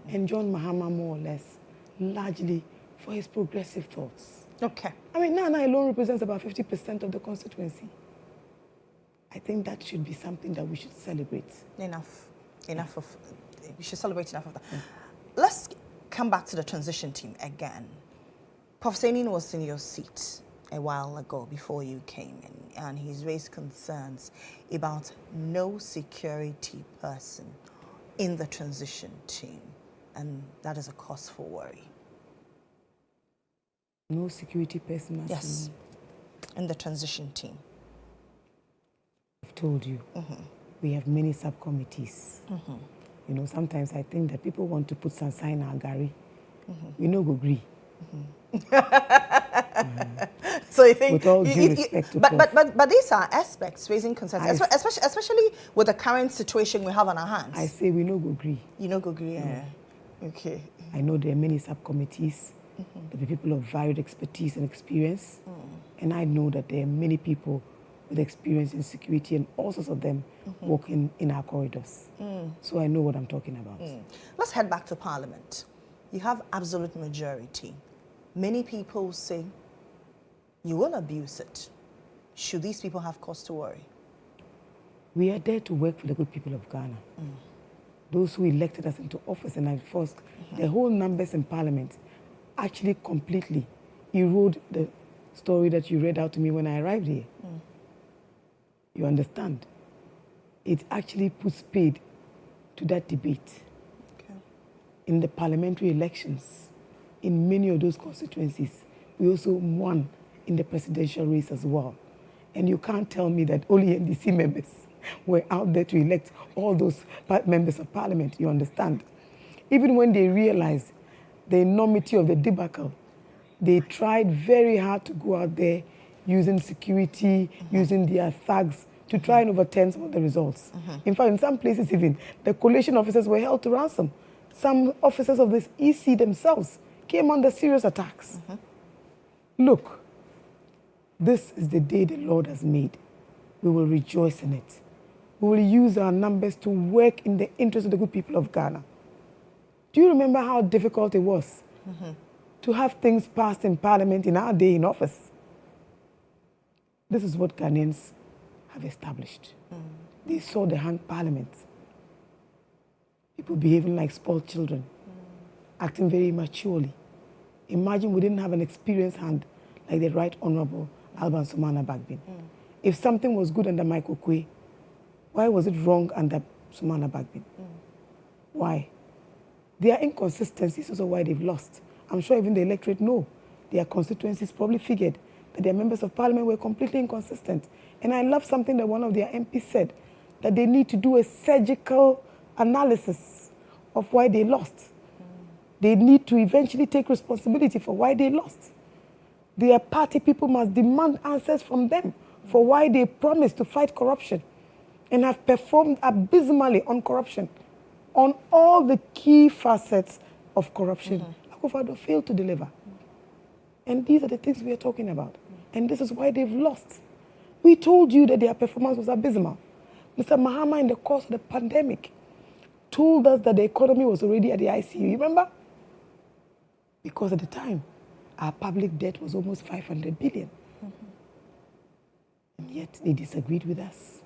And John Mahama, more or less, largely for his progressive thoughts. Okay. I mean, Naana alone represents about 50% of the constituency. I think that should be something that we should celebrate. We should celebrate enough of that. Let's come back to the transition team again. Prof. Senin was in your seat a while ago before you came in, and he's raised concerns about no security person in the transition team, and that is a cause for worry. No security person? Yes, in the transition team. I've told you, we have many subcommittees. You know, sometimes I think that people want to put Sansa in our gari. We no go agree. So you think, with all due respect to but these are aspects raising concerns, especially with the current situation we have on our hands. I say we no go agree. You no go agree, yeah. Okay. I know there are many subcommittees. There are people of varied expertise and experience, and I know that there are many people with experience in security, and all sorts of them walking in our corridors. So I know what I'm talking about. Let's head back to Parliament. You have absolute majority. Many people say you will abuse it. Should these people have cause to worry? We are there to work for the good people of Ghana. Those who elected us into office and enforced the whole numbers in Parliament actually completely erode the story that you read out to me when I arrived here. You understand? It actually puts paid to that debate. In the parliamentary elections, in many of those constituencies, we also won in the presidential race as well. And you can't tell me that only NDC members were out there to elect all those members of parliament, you understand? Even when they realized the enormity of the debacle, they tried very hard to go out there using security, using their thugs to try and overturn some of the results. In fact, in some places even, the coalition officers were held to ransom. Some officers of this EC themselves came under serious attacks. Look, this is the day the Lord has made. We will rejoice in it. We will use our numbers to work in the interest of the good people of Ghana. Do you remember how difficult it was to have things passed in Parliament in our day in office? This is what Ghanaians have established. They saw the hung Parliament. People behaving like spoiled children. acting very immaturely. Imagine we didn't have an experienced hand like the Right Honourable Alban Sumana Bagbin. If something was good under Michael Kwe, why was it wrong under Sumana Bagbin? Why? Their inconsistencies is also why they've lost. I'm sure even the electorate know. Their constituencies probably figured that their members of parliament were completely inconsistent. And I love something that one of their MPs said, that they need to do a surgical analysis of why they lost. They need to eventually take responsibility for why they lost. Their party people must demand answers from them for why they promised to fight corruption and have performed abysmally on corruption, on all the key facets of corruption. Akufo-Addo failed to deliver. And these are the things we are talking about. And this is why they've lost. We told you that their performance was abysmal. Mr. Mahama, in the course of the pandemic, told us that the economy was already at the ICU. You remember? Because at the time, our public debt was almost 500 billion. And yet they disagreed with us.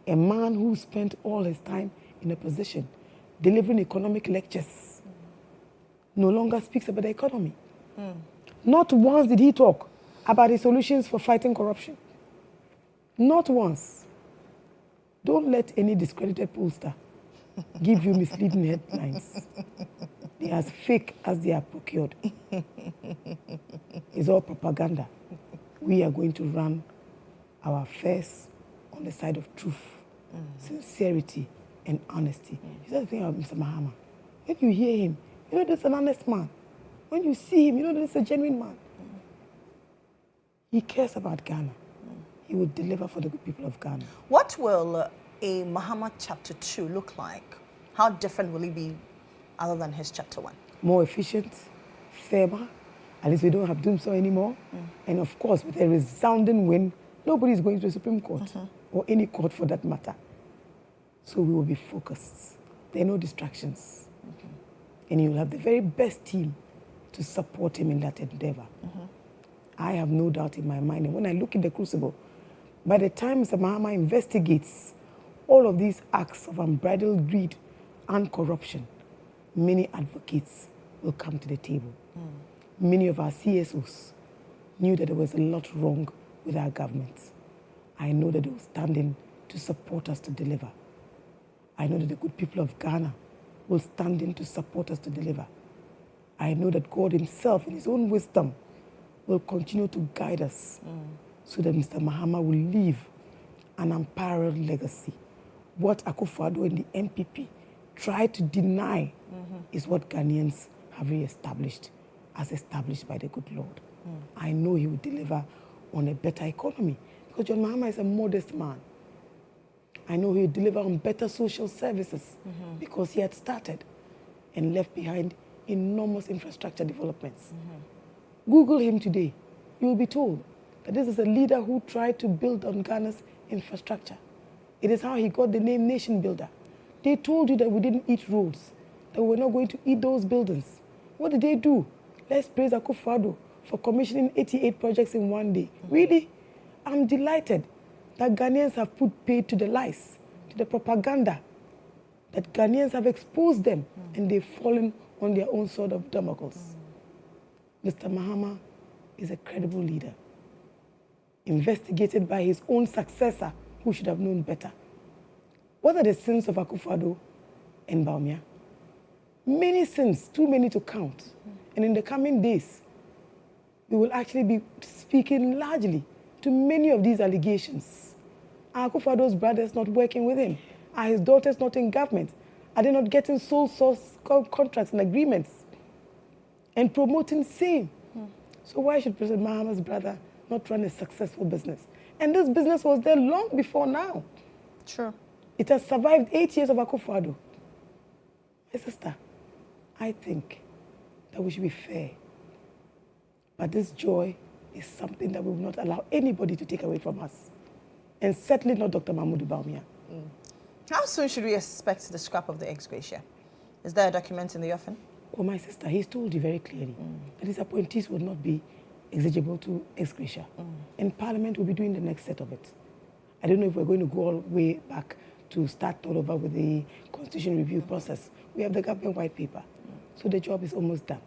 A man who spent all his time in a position delivering economic lectures no longer speaks about the economy. Not once did he talk about his solutions for fighting corruption. Not once. Don't let any discredited pollster give you misleading headlines. They're as fake as they are procured. It's all propaganda. We are going to run our affairs on the side of truth, sincerity, and honesty. You said the thing about Mr. Mahama. When you hear him, you know this is an honest man. When you see him, you know this is a genuine man. He cares about Ghana. He will deliver for the good people of Ghana. What will a Mahama Chapter 2 look like? How different will it be other than his Chapter 1? More efficient, fairer. At least we don't have Doomsaw anymore. And of course, with a resounding win, nobody is going to the Supreme Court or any court for that matter. So we will be focused. There are no distractions. And you will have the very best team to support him in that endeavor. I have no doubt in my mind. And when I look in the crucible, by the time Mr. Mahama investigates all of these acts of unbridled greed and corruption, many advocates will come to the table. Many of our CSOs knew that there was a lot wrong with our government. I know that they will stand in to support us to deliver. I know that the good people of Ghana will stand in to support us to deliver. I know that God himself, in his own wisdom, will continue to guide us so that Mr. Mahama will leave an unparalleled legacy. What Akufo-Addo and the NPP tried to deny is what Ghanaians have re-established, as established by the good Lord. I know he will deliver on a better economy because John Mahama is a modest man. I know he will deliver on better social services because he had started and left behind enormous infrastructure developments. Google him today. You will be told that this is a leader who tried to build on Ghana's infrastructure. It is how he got the name Nation Builder. They told you that we didn't eat roads, that we were not going to eat those buildings. What did they do? Let's praise Akufo-Addo for commissioning 88 projects in one day. Really? I'm delighted that Ghanaians have put paid to the lies, to the propaganda, that Ghanaians have exposed them and they've fallen on their own sword of Damocles. Mr. Mahama is a credible leader, investigated by his own successor, who should have known better. What are the sins of Akufo-Addo and Bawumia? Many sins, too many to count. And in the coming days, we will actually be speaking largely to many of these allegations. Are Akufo-Addo's brothers not working with him? Are his daughters not in government? Are they not getting sole source contracts and agreements and promoting same? So why should President Mahama's brother not run a successful business? And this business was there long before now. Sure. It has survived 8 years of Akufo-Addo. My sister, I think that we should be fair. But this joy is something that we will not allow anybody to take away from us. And certainly not Dr. Mahmoud Bawumia. How soon should we expect the scrap of the ex-gratia? Is there a document in the offing? Oh, my sister, he's told you very clearly that his appointees will not be exigible to ex-gratia. And Parliament will be doing the next set of it. I don't know if we're going to go all the way back to start all over with the constitution review process. We have the government white paper. So the job is almost done.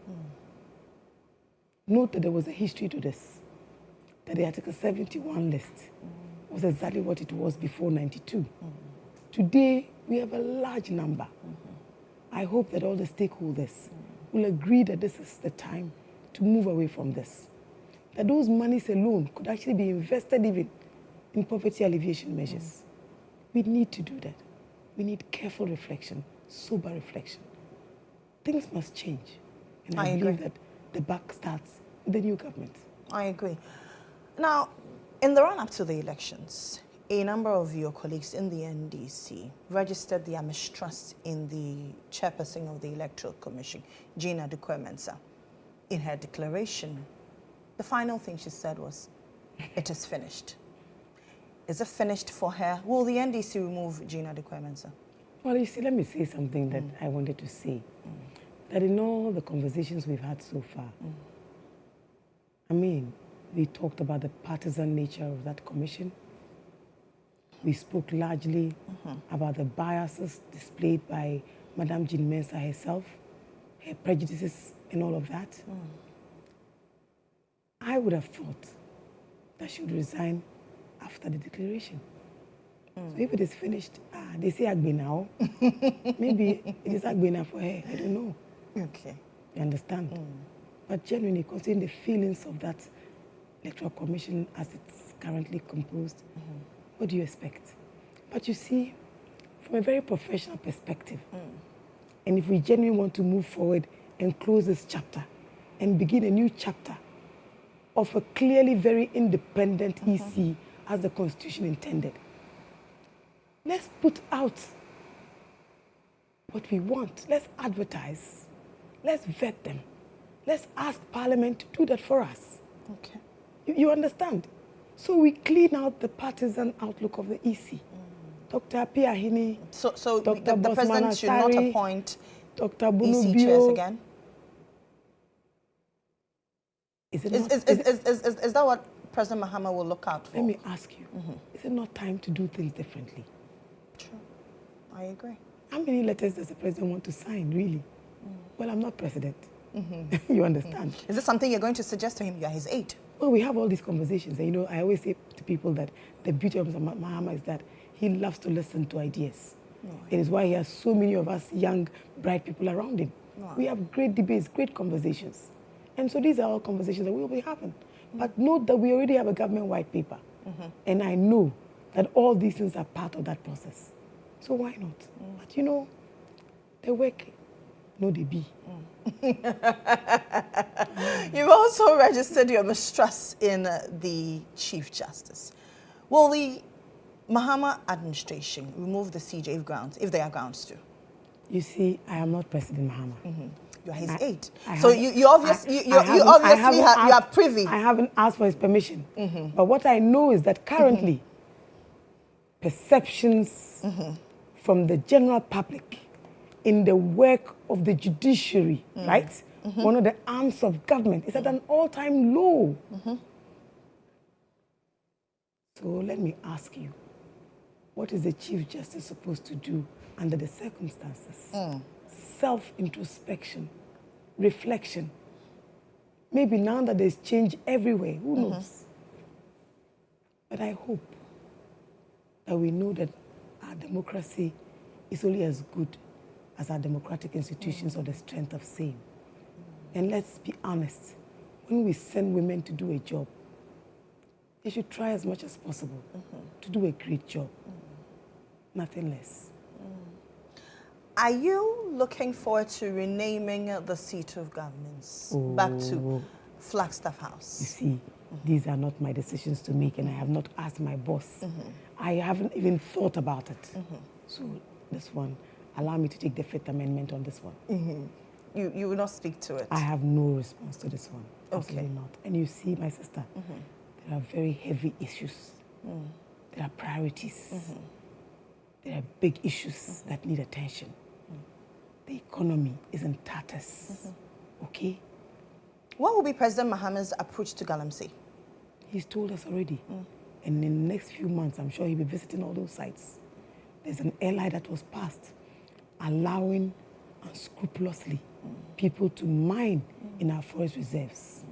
Note that there was a history to this, that the Article 71 list was exactly what it was before 92. Today, we have a large number. I hope that all the stakeholders will agree that this is the time to move away from this. That those monies alone could actually be invested even in poverty alleviation measures. We need to do that. We need careful reflection, sober reflection. Things must change. And I believe that the buck starts with the new government. I agree. Now, in the run-up to the elections, a number of your colleagues in the NDC registered their mistrust in the chairperson of the Electoral Commission, Jean Adequate-Mensah. In her declaration, the final thing she said was, it is finished. Is it finished for her? Will the NDC remove Jean Adequate-Mensah? Well, you see, let me say something that I wanted to say. That in all the conversations we've had so far, I mean, we talked about the partisan nature of that commission. We spoke largely about the biases displayed by Madame Jean Mensah herself, her prejudices and all of that. I would have thought that she would resign after the declaration. So if it is finished, they say Agbe now. Maybe it is Agbe now for her. I don't know. Okay. You understand? But genuinely, considering the feelings of that Electoral Commission as it's currently composed, what do you expect? But you see, from a very professional perspective, and if we genuinely want to move forward and close this chapter and begin a new chapter of a clearly very independent EC as the Constitution intended, let's put out what we want. Let's advertise. Let's vet them. Let's ask Parliament to do that for us. Okay. You understand? So we clean out the partisan outlook of the EC. Dr. Apiahini, so Dr. the president should not appoint Dr. EC chairs again? Is that what President Mahama will look out for? Let me ask you, is it not time to do things differently? True. I agree. How many letters does the president want to sign, really? Well, I'm not president. You understand? Is this something you're going to suggest to him? You're his aide. Well, we have all these conversations. And, you know, I always say to people that the beauty of Mr. Mahama is that he loves to listen to ideas. It is why he has so many of us young, bright people around him. We have great debates, great conversations. And so these are all conversations that we will be having. But note that we already have a government white paper. And I know that all these things are part of that process. So why not? But, you know, the work, no, they be. You've also registered your mistrust in the Chief Justice. Will the Mahama administration remove the CJ if there are grounds to? You see, I am not President Mahama. You're his aide. So you obviously are privy. I haven't asked for his permission. But what I know is that currently, perceptions from the general public in the work of the judiciary, right? One of the arms of government is at an all-time low. So let me ask you, what is the Chief Justice supposed to do under the circumstances? Self-introspection, reflection. Maybe now that there's change everywhere, who knows? But I hope that we know that our democracy is only as good as our democratic institutions or the strength of same. And let's be honest, when we send women to do a job, they should try as much as possible to do a great job. Nothing less. Are you looking forward to renaming the seat of governance back to Flagstaff House? You see, these are not my decisions to make, and I have not asked my boss. I haven't even thought about it. So this one, allow me to take the Fifth Amendment on this one. You will not speak to it? I have no response to this one. Absolutely not. And you see, my sister, there are very heavy issues. There are priorities. There are big issues that need attention. The economy is in tatters. Okay? What will be President Mahama's approach to Galamsey? He's told us already. And in the next few months, I'm sure he'll be visiting all those sites. There's an airline that was passed allowing unscrupulously people to mine in our forest reserves,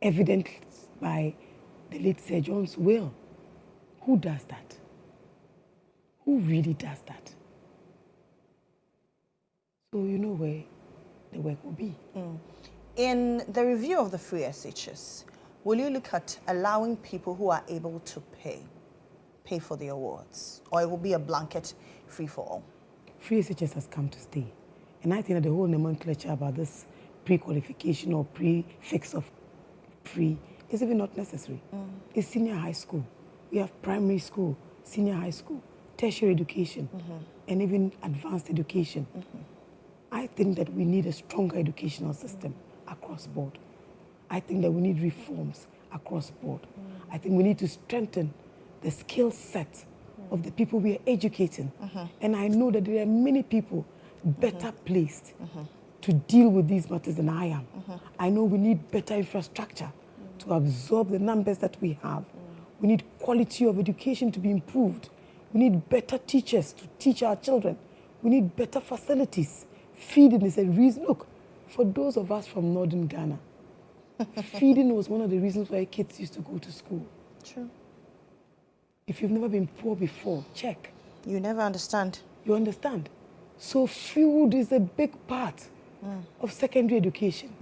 evidenced by the late Sir John's will. Who does that? Who really does that? So you know where the work will be. In the review of the free SHS, will you look at allowing people who are able to pay for the awards, or it will be a blanket free for all? Free SHS has come to stay. And I think that the whole nomenclature about this pre-qualification or prefix of free is even not necessary. It's senior high school. We have primary school, senior high school, tertiary education, and even advanced education. I think that we need a stronger educational system across board. I think that we need reforms across board. I think we need to strengthen the skill set of the people we are educating. And I know that there are many people better placed to deal with these matters than I am. I know we need better infrastructure to absorb the numbers that we have. We need quality of education to be improved. We need better teachers to teach our children. We need better facilities. Feeding is a reason. Look, for those of us from northern Ghana, feeding was one of the reasons why kids used to go to school. True. If you've never been poor before, check. You never understand. You understand? So food is a big part of secondary education.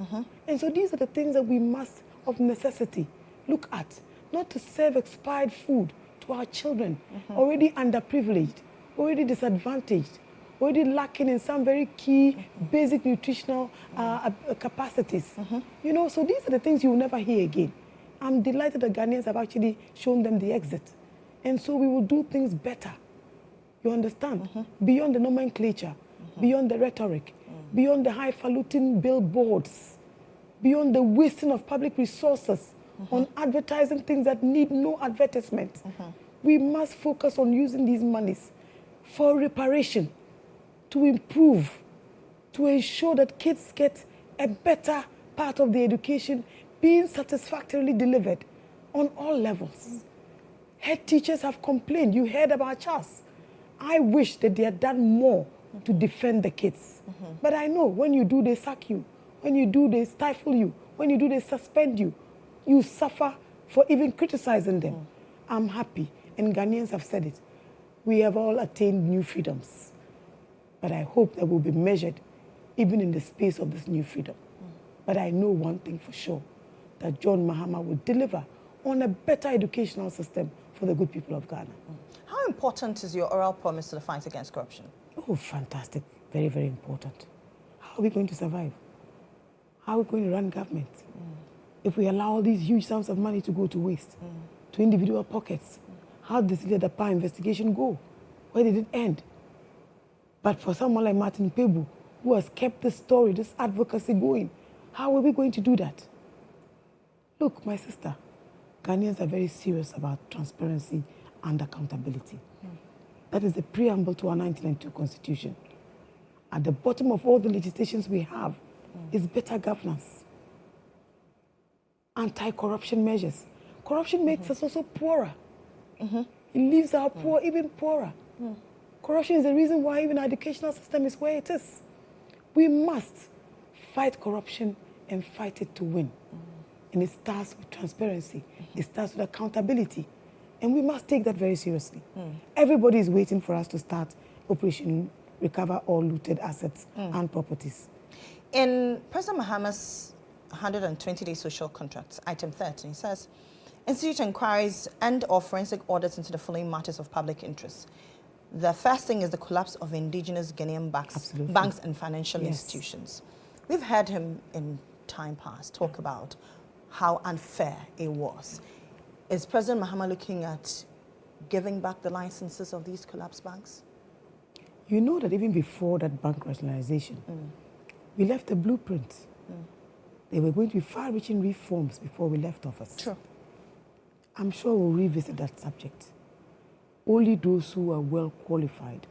And so these are the things that we must, of necessity, look at. Not to serve expired food to our children, already underprivileged, already disadvantaged, already lacking in some very key basic nutritional capacities. You know, so these are the things you will never hear again. I'm delighted that Ghanaians have actually shown them the exit. And so we will do things better. You understand? Beyond the nomenclature, beyond the rhetoric, beyond the highfalutin billboards, beyond the wasting of public resources on advertising things that need no advertisement. We must focus on using these monies for reparation, to improve, to ensure that kids get a better part of the education being satisfactorily delivered on all levels. Head teachers have complained. You heard about Charles. I wish that they had done more to defend the kids. But I know when you do, they sack you. When you do, they stifle you. When you do, they suspend you. You suffer for even criticizing them. I'm happy, and Ghanaians have said it. We have all attained new freedoms. But I hope that we'll be measured even in the space of this new freedom. But I know one thing for sure, that John Mahama will deliver on a better educational system for the good people of Ghana. How important is your oral promise to the fight against corruption? Oh, fantastic. Very, very important. How are we going to survive? How are we going to run government? If we allow all these huge sums of money to go to waste, to individual pockets, how did the PA investigation go? Where did it end? But for someone like Martin Pebu, who has kept this story, this advocacy going, how are we going to do that? Look, my sister, Ghanaians are very serious about transparency and accountability. That is the preamble to our 1992 Constitution. At the bottom of all the legislations we have is better governance, anti-corruption measures. Corruption makes us also poorer. It leaves our poor even poorer. Corruption is the reason why even our educational system is where it is. We must fight corruption and fight it to win. And it starts with transparency. It starts with accountability. And we must take that very seriously. Everybody is waiting for us to start Operation Recover All Looted Assets and Properties. In President Mahama's 120-day social contract, item 13, it says, institute inquiries and/or forensic audits into the following matters of public interest. The first thing is the collapse of indigenous Ghanaian banks and financial institutions. We've heard him in time past talk about how unfair it was. Is President Mahama looking at giving back the licenses of these collapsed banks? You know that even before that bank rationalization, we left a blueprint. There were going to be far-reaching reforms before we left office. True. I'm sure we'll revisit that subject. Only those who are well qualified,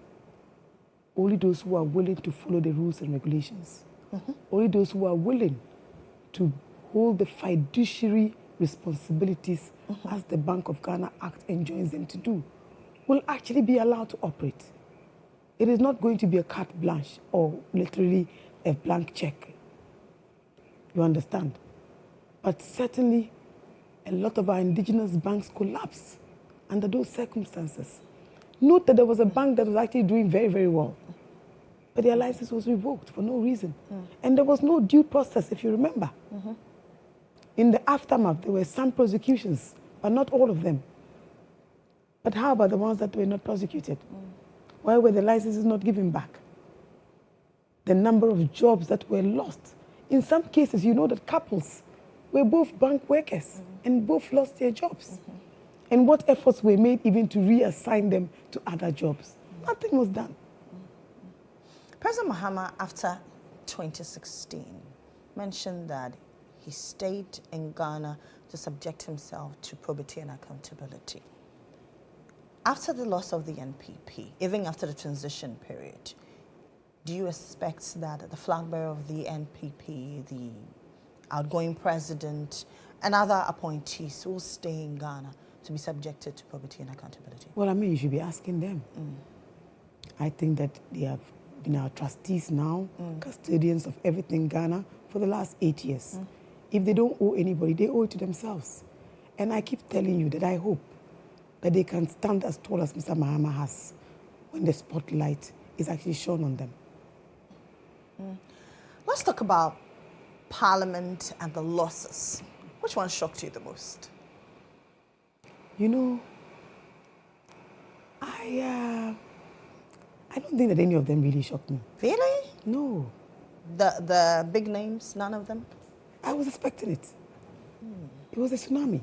only those who are willing to follow the rules and regulations, only those who are willing to hold the fiduciary responsibilities as the Bank of Ghana Act enjoins them to do, will actually be allowed to operate. It is not going to be a carte blanche or literally a blank check. You understand? But certainly, a lot of our indigenous banks collapsed under those circumstances. Note that there was a bank that was actually doing very, very well, but their license was revoked for no reason. And there was no due process, if you remember. In the aftermath, there were some prosecutions, but not all of them. But how about the ones that were not prosecuted? Why were the licenses not given back? The number of jobs that were lost. In some cases, you know that couples were both bank workers and both lost their jobs. And what efforts were made even to reassign them to other jobs? Nothing was done. President Mahama, after 2016, mentioned that he stayed in Ghana to subject himself to probity and accountability. After the loss of the NPP, even after the transition period, do you expect that the flag bearer of the NPP, the outgoing president, and other appointees will stay in Ghana to be subjected to probity and accountability? Well, I mean, you should be asking them. I think that they have been our trustees now, custodians of everything in Ghana for the last 8 years. If they don't owe anybody, they owe it to themselves. And I keep telling you that I hope that they can stand as tall as Mr. Mahama has when the spotlight is actually shone on them. Let's talk about Parliament and the losses. Which one shocked you the most? You know, I don't think that any of them really shocked me. Really? No. The big names, none of them? I was expecting it. It was a tsunami.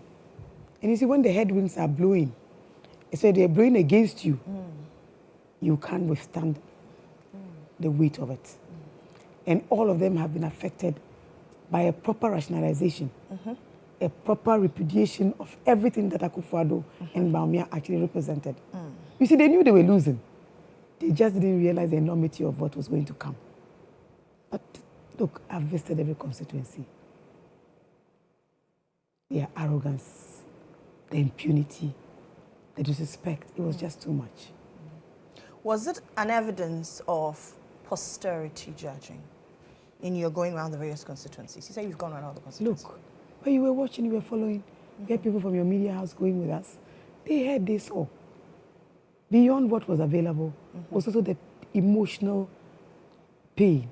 And you see, when the headwinds are blowing, so they're blowing against you, you can't withstand the weight of it. And all of them have been affected by a proper rationalization, a proper repudiation of everything that Akufo-Addo and Bawumia actually represented. You see, they knew they were losing. They just didn't realize the enormity of what was going to come. But look, I've visited every constituency. Their arrogance, the impunity, the disrespect, it was just too much. Was it an evidence of posterity judging in your going around the various constituencies? You say you've gone around all the constituencies. Look, when you were watching, you were following, we had people from your media house going with us. They heard, they saw. Beyond what was available was also the emotional pain,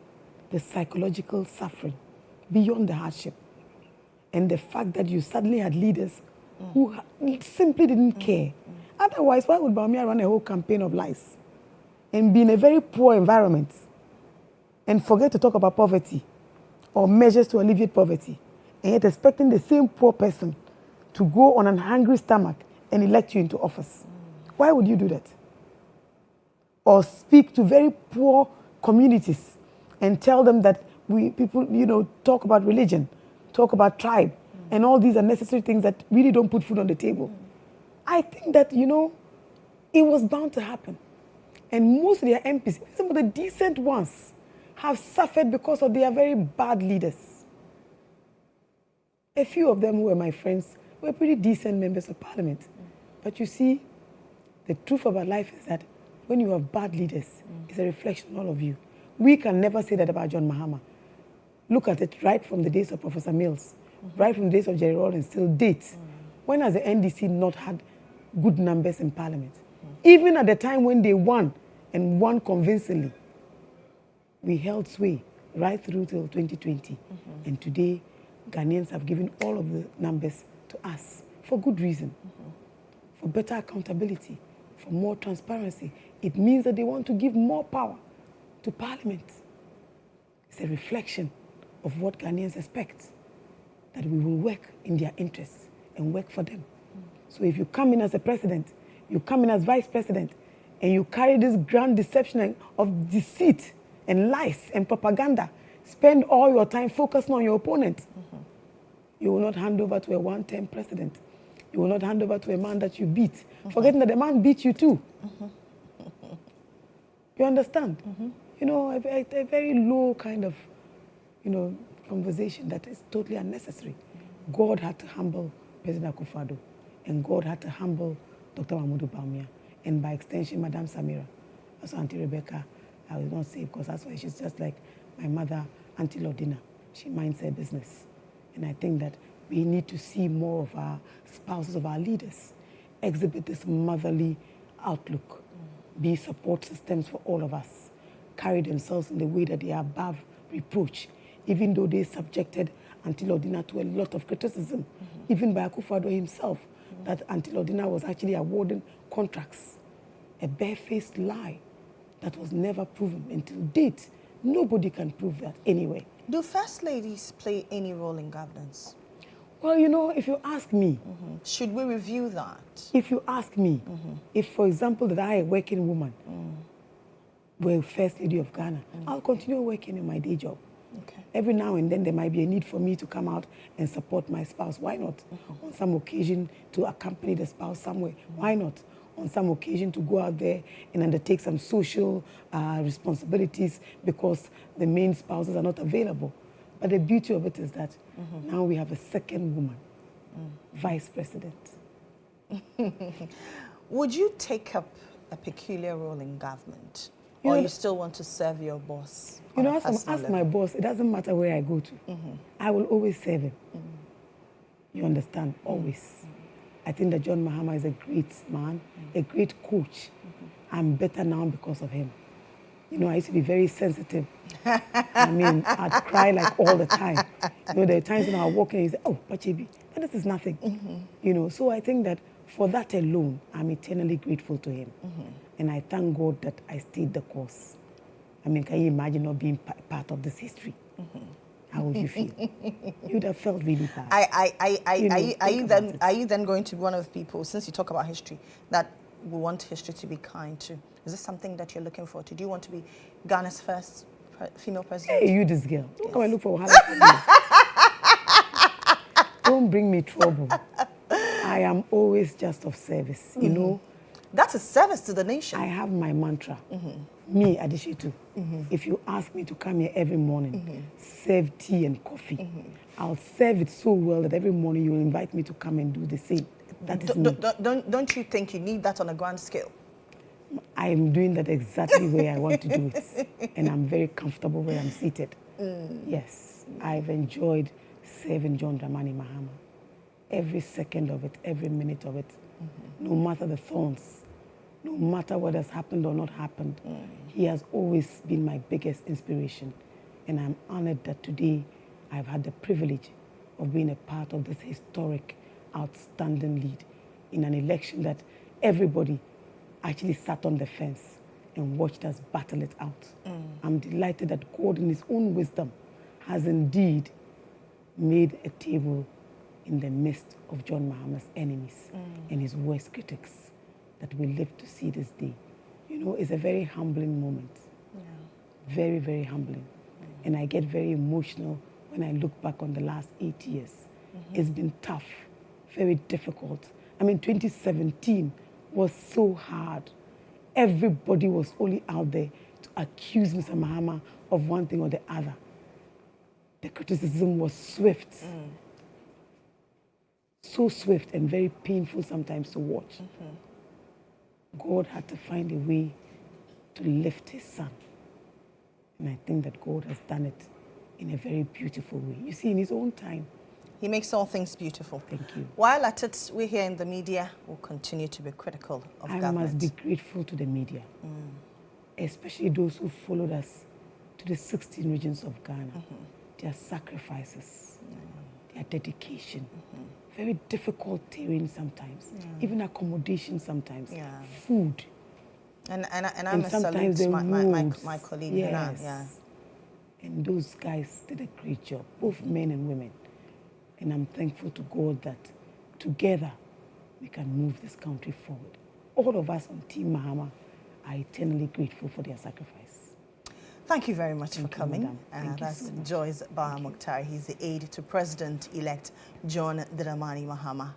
the psychological suffering, beyond the hardship. And the fact that you suddenly had leaders who simply didn't care. Otherwise, why would Bawumia run a whole campaign of lies and be in a very poor environment and forget to talk about poverty or measures to alleviate poverty, and yet expecting the same poor person to go on an hungry stomach and elect you into office? Why would you do that? Or speak to very poor communities and tell them that people, talk about religion, talk about tribe, and all these unnecessary things that really don't put food on the table. I think that, it was bound to happen. And most of their MPs, some of the decent ones, have suffered because of their very bad leaders. A few of them who were my friends were pretty decent members of Parliament. But you see, the truth about life is that when you have bad leaders, it's a reflection on all of you. We can never say that about John Mahama. Look at it right from the days of Professor Mills, right from the days of Jerry Rawlings till date. When has the NDC not had good numbers in Parliament? Even at the time when they won, and won convincingly, we held sway right through till 2020. And today, Ghanaians have given all of the numbers to us for good reason, for better accountability, for more transparency. It means that they want to give more power to Parliament. It's a reflection of what Ghanaians expect, that we will work in their interests and work for them. So if you come in as a president, you come in as vice president, and you carry this grand deception of deceit and lies and propaganda, spend all your time focusing on your opponent, you will not hand over to a one-term president. You will not hand over to a man that you beat, forgetting that the man beat you too. You understand? A very low kind of, conversation that is totally unnecessary. God had to humble President Akufo-Addo, and God had to humble Dr. Mahmoud Bawumia, and by extension, Madam Samira, also Auntie Rebecca. I will not say because that's why she's just like my mother, Auntie Lodina. She minds her business. And I think that we need to see more of our spouses, of our leaders, exhibit this motherly outlook, be support systems for all of us, carry themselves in the way that they are above reproach, even though they subjected Auntie Lodina to a lot of criticism, even by Akufo-Addo himself, that Auntie Lodina was actually awarding contracts. A barefaced lie that was never proven until date. Nobody can prove that anyway. Do first ladies play any role in governance? Well, you know, if you ask me... Should we review that? If you ask me, if, for example, that I, a working woman, were First Lady of Ghana, I'll continue working in my day job. Okay. Every now and then there might be a need for me to come out and support my spouse. Why not? On some occasion to accompany the spouse somewhere. Why not? On some occasion to go out there and undertake some social responsibilities because the main spouses are not available. But the beauty of it is that now we have a second woman, vice president. Would you take up a peculiar role in government? Or you still want to serve your boss? You know, as my boss, it doesn't matter where I go to. I will always serve him. You understand? Always. I think that John Mahama is a great man, a great coach. I'm better now because of him. You know, I used to be very sensitive. I mean, I'd cry like all the time. You know, there are times when I walk in and you say, oh, Pachebi, but this is nothing. You know, so I think that for that alone, I'm eternally grateful to him. And I thank God that I stayed the course. I mean, can you imagine not being part of this history? How would you feel? You'd have felt really bad. Are you then going to be one of the people, since you talk about history, that we want history to be kind to? Is this something that you're looking forward to? Do you want to be Ghana's first female president? Hey, you this girl. Don't come and look for Wahala. Don't bring me trouble. I am always just of service, you know. That's a service to the nation. I have my mantra. Me, Adishitu. If you ask me to come here every morning, serve tea and coffee, I'll serve it so well that every morning you will invite me to come and do the same. That is me. Don't you think you need that on a grand scale? I am doing that exactly where I want to do it. And I'm very comfortable where I'm seated. Yes, I've enjoyed serving John Mahama. Every second of it, every minute of it. No matter the thorns, no matter what has happened or not happened, he has always been my biggest inspiration. And I'm honored that today I've had the privilege of being a part of this historic, outstanding lead in an election that everybody actually sat on the fence and watched us battle it out. I'm delighted that God in his own wisdom has indeed made a table in the midst of John Mahama's enemies and his worst critics that we live to see this day. You know, it's a very humbling moment. Very, very humbling. And I get very emotional when I look back on the last 8 years. It's been tough, very difficult. I mean, 2017 was so hard. Everybody was only out there to accuse Mr. Mahama of one thing or the other. The criticism was swift. So swift and very painful sometimes to watch. God had to find a way to lift his son. And I think that God has done it in a very beautiful way. You see, in his own time. He makes all things beautiful. Thank you. While at it, we here in the media will continue to be critical of government. I must be grateful to the media, especially those who followed us to the 16 regions of Ghana. Their sacrifices, their dedication. Very difficult terrain sometimes, even accommodation sometimes, food. And I must salute my colleague, yes. And those guys did a great job, both men and women. And I'm thankful to God that together we can move this country forward. All of us on Team Mahama are eternally grateful for their sacrifice. Thank you very much for coming. That's so Joyce Bawa. He's the aide to President-elect John Mahama.